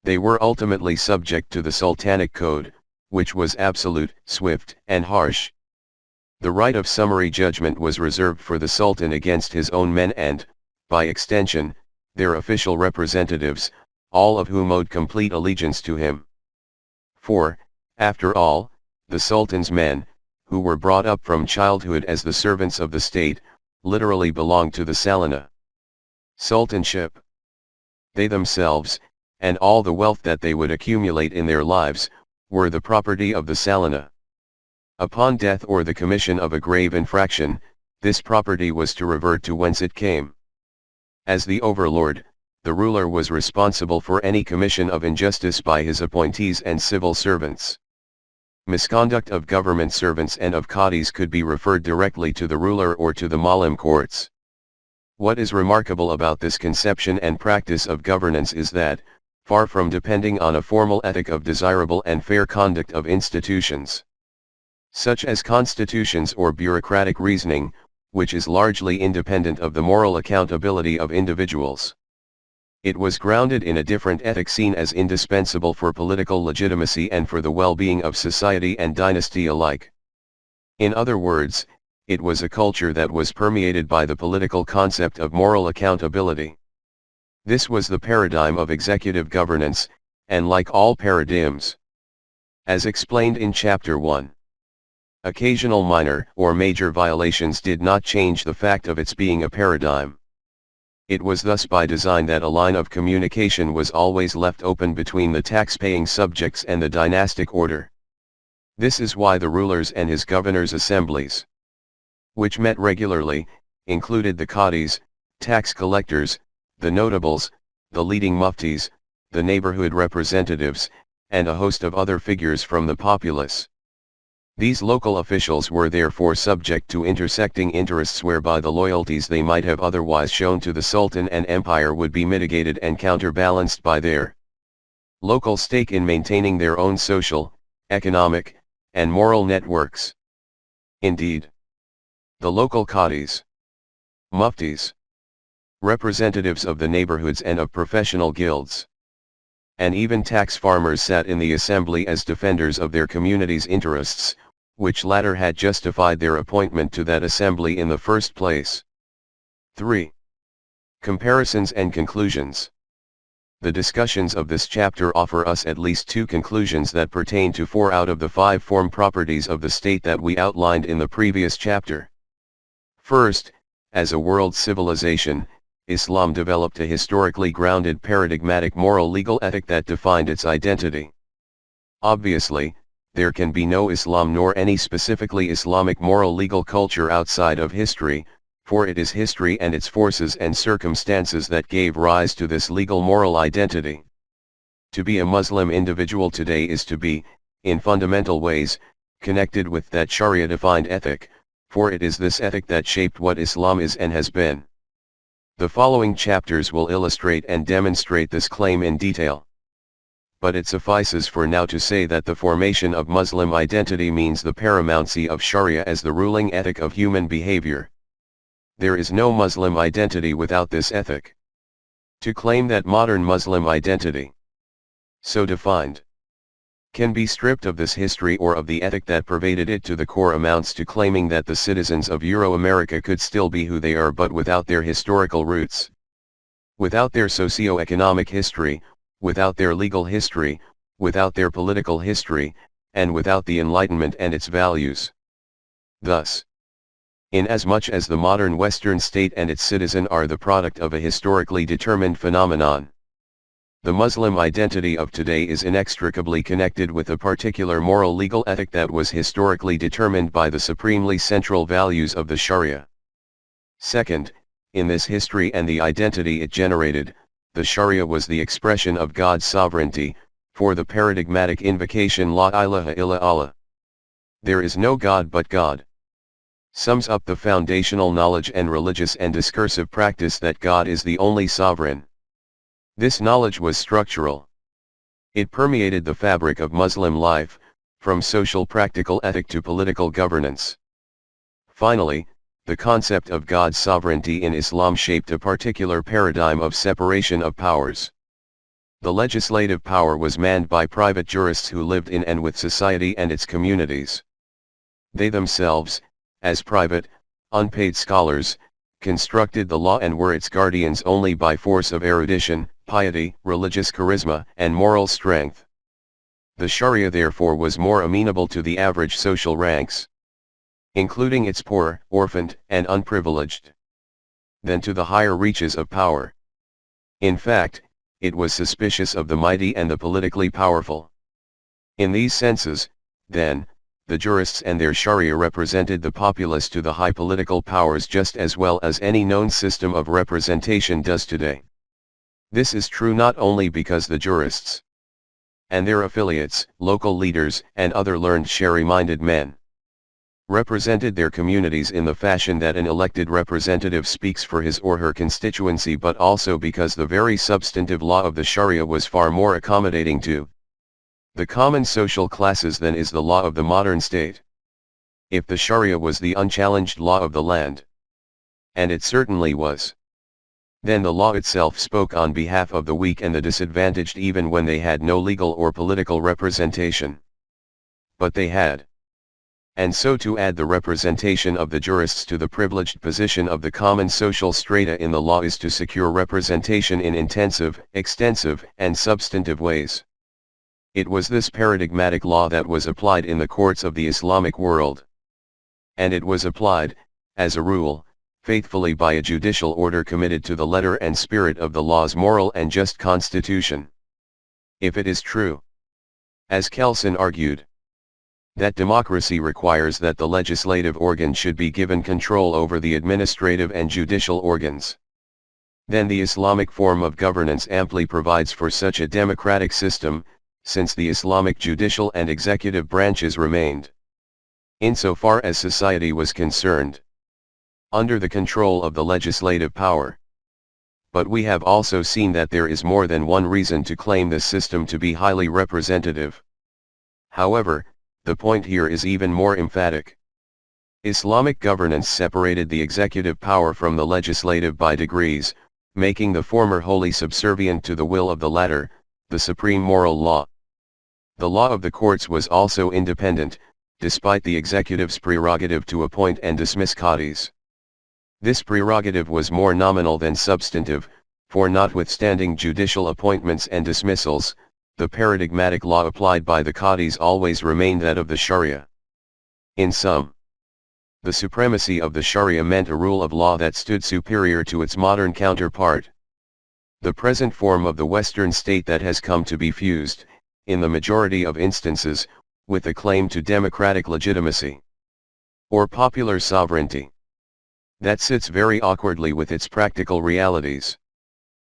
They were ultimately subject to the sultanic code, which was absolute, swift, and harsh. The right of summary judgment was reserved for the Sultan against his own men and, by extension, their official representatives, all of whom owed complete allegiance to him. For, after all, the Sultan's men, who were brought up from childhood as the servants of the state, literally belonged to the Salana Sultanship. They themselves, and all the wealth that they would accumulate in their lives, were the property of the Salana. Upon death or the commission of a grave infraction, this property was to revert to whence it came. As the overlord, the ruler was responsible for any commission of injustice by his appointees and civil servants. Misconduct of government servants and of qadis could be referred directly to the ruler or to the malim courts. What is remarkable about this conception and practice of governance is that, far from depending on a formal ethic of desirable and fair conduct of institutions, such as constitutions or bureaucratic reasoning, which is largely independent of the moral accountability of individuals, it was grounded in a different ethic seen as indispensable for political legitimacy and for the well-being of society and dynasty alike. In other words, it was a culture that was permeated by the political concept of moral accountability. This was the paradigm of executive governance, and like all paradigms, as explained in Chapter 1, occasional minor or major violations did not change the fact of its being a paradigm. It was thus by design that a line of communication was always left open between the tax-paying subjects and the dynastic order. This is why the rulers and his governors' assemblies, which met regularly, included the qadis, tax collectors, the notables, the leading muftis, the neighborhood representatives, and a host of other figures from the populace. These local officials were therefore subject to intersecting interests whereby the loyalties they might have otherwise shown to the Sultan and Empire would be mitigated and counterbalanced by their local stake in maintaining their own social, economic, and moral networks. Indeed, the local qadis, muftis, representatives of the neighborhoods and of professional guilds, and even tax farmers sat in the assembly as defenders of their community's interests, which latter had justified their appointment to that assembly in the first place. 3. Comparisons and conclusions. The discussions of this chapter offer us at least two conclusions that pertain to 4 out of the 5 form properties of the state that we outlined in the previous chapter. First, as a world civilization, Islam developed a historically grounded paradigmatic moral legal ethic that defined its identity. Obviously, there can be no Islam nor any specifically Islamic moral legal culture outside of history, for it is history and its forces and circumstances that gave rise to this legal moral identity. To be a Muslim individual today is to be, in fundamental ways, connected with that Sharia-defined ethic, for it is this ethic that shaped what Islam is and has been. The following chapters will illustrate and demonstrate this claim in detail. But it suffices for now to say that the formation of Muslim identity means the paramountcy of Sharia as the ruling ethic of human behavior. There is no Muslim identity without this ethic. To claim that modern Muslim identity, so defined, can be stripped of this history or of the ethic that pervaded it to the core amounts to claiming that the citizens of Euro-America could still be who they are but without their historical roots, without their socio-economic history, without their legal history, without their political history, and without the Enlightenment and its values. Thus, inasmuch as the modern Western state and its citizen are the product of a historically determined phenomenon, the Muslim identity of today is inextricably connected with a particular moral legal ethic that was historically determined by the supremely central values of the Sharia. Second, in this history and the identity it generated, the Sharia was the expression of God's sovereignty, for the paradigmatic invocation La ilaha illa Allah, there is no God but God, sums up the foundational knowledge and religious and discursive practice that God is the only sovereign. This knowledge was structural. It permeated the fabric of Muslim life, from social practical ethic to political governance. Finally, the concept of God's sovereignty in Islam shaped a particular paradigm of separation of powers. The legislative power was manned by private jurists who lived in and with society and its communities. They themselves, as private, unpaid scholars, constructed the law and were its guardians only by force of erudition, piety, religious charisma, and moral strength. The Sharia therefore was more amenable to the average social ranks, including its poor, orphaned, and unprivileged, than to the higher reaches of power. In fact, it was suspicious of the mighty and the politically powerful. In these senses, then, the jurists and their Sharia represented the populace to the high political powers just as well as any known system of representation does today. This is true not only because the jurists and their affiliates, local leaders, and other learned Sharia-minded men represented their communities in the fashion that an elected representative speaks for his or her constituency, but also because the very substantive law of the Sharia was far more accommodating to the common social classes than is the law of the modern state. If the Sharia was the unchallenged law of the land, and it certainly was, then the law itself spoke on behalf of the weak and the disadvantaged even when they had no legal or political representation. But they had. And so to add the representation of the jurists to the privileged position of the common social strata in the law is to secure representation in intensive, extensive, and substantive ways. It was this paradigmatic law that was applied in the courts of the Islamic world. And it was applied, as a rule, faithfully by a judicial order committed to the letter and spirit of the law's moral and just constitution. If it is true, as Kelsen argued, that democracy requires that the legislative organ should be given control over the administrative and judicial organs, then the Islamic form of governance amply provides for such a democratic system, since the Islamic judicial and executive branches remained, insofar as society was concerned, under the control of the legislative power. But we have also seen that there is more than one reason to claim this system to be highly representative. However, the point here is even more emphatic. Islamic governance separated the executive power from the legislative by degrees, making the former wholly subservient to the will of the latter, the supreme moral law. The law of the courts was also independent, despite the executive's prerogative to appoint and dismiss qadis. This prerogative was more nominal than substantive, for notwithstanding judicial appointments and dismissals, the paradigmatic law applied by the qadis always remained that of the Sharia. In sum, the supremacy of the Sharia meant a rule of law that stood superior to its modern counterpart, the present form of the Western state that has come to be fused, in the majority of instances, with a claim to democratic legitimacy, or popular sovereignty, that sits very awkwardly with its practical realities.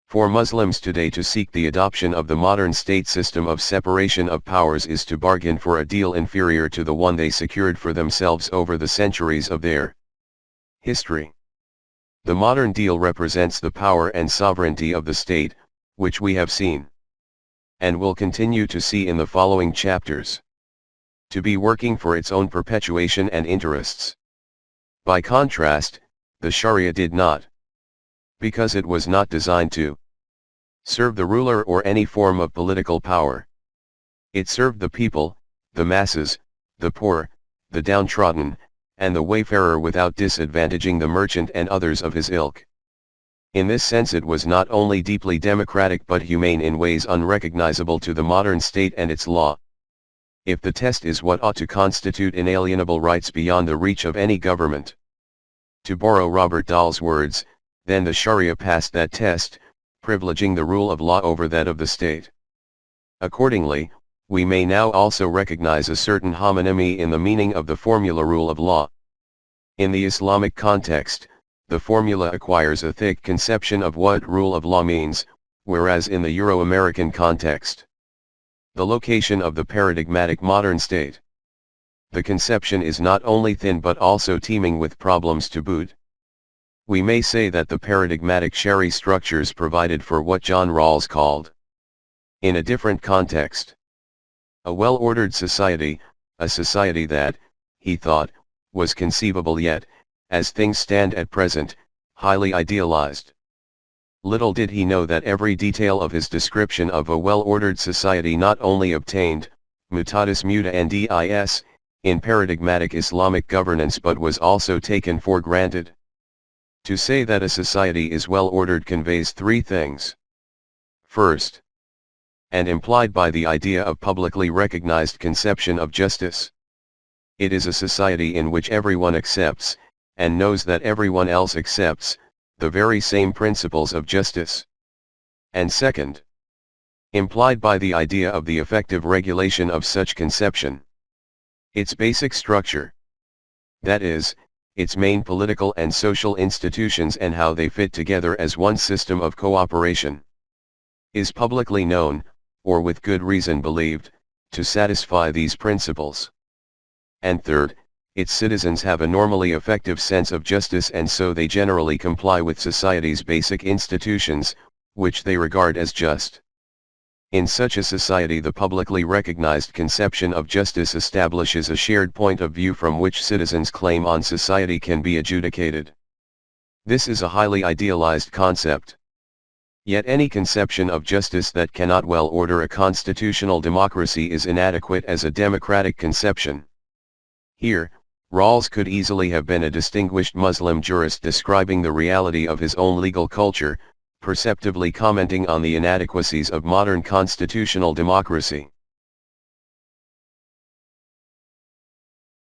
For Muslims today to seek the adoption of the modern state system of separation of powers is to bargain for a deal inferior to the one they secured for themselves over the centuries of their history. The modern deal represents the power and sovereignty of the state, which we have seen, and will continue to see in the following chapters, to be working for its own perpetuation and interests. By contrast, the Sharia did not, because it was not designed to serve the ruler or any form of political power. It served the people, the masses, the poor, the downtrodden, and the wayfarer without disadvantaging the merchant and others of his ilk. In this sense it was not only deeply democratic but humane in ways unrecognizable to the modern state and its law. If the test is what ought to constitute inalienable rights beyond the reach of any government, to borrow Robert Dahl's words, then the Sharia passed that test, privileging the rule of law over that of the state. Accordingly, we may now also recognize a certain homonymity in the meaning of the formula rule of law. In the Islamic context, the formula acquires a thick conception of what rule of law means, whereas in the Euro-American context, the location of the paradigmatic modern state, the conception is not only thin but also teeming with problems to boot. We may say that the paradigmatic Sharia structures provided for what John Rawls called, in a different context, a well-ordered society, a society that, he thought, was conceivable yet, as things stand at present, highly idealized. Little did he know that every detail of his description of a well-ordered society not only obtained, mutatis mutandis, in paradigmatic Islamic governance but was also taken for granted. To say that a society is well ordered conveys three things. First, and implied by the idea of publicly recognized conception of justice. It is a society in which everyone accepts, and knows that everyone else accepts, the very same principles of justice. And second, implied by the idea of the effective regulation of such conception. Its basic structure. That is, its main political and social institutions and how they fit together as one system of cooperation. Is publicly known, or with good reason believed, to satisfy these principles. And third, its citizens have a normally effective sense of justice and so they generally comply with society's basic institutions, which they regard as just. In such a society the publicly recognized conception of justice establishes a shared point of view from which citizens' claim on society can be adjudicated. This is a highly idealized concept. Yet any conception of justice that cannot well order a constitutional democracy is inadequate as a democratic conception. Here, Rawls could easily have been a distinguished Muslim jurist describing the reality of his own legal culture, perceptively commenting on the inadequacies of modern constitutional democracy.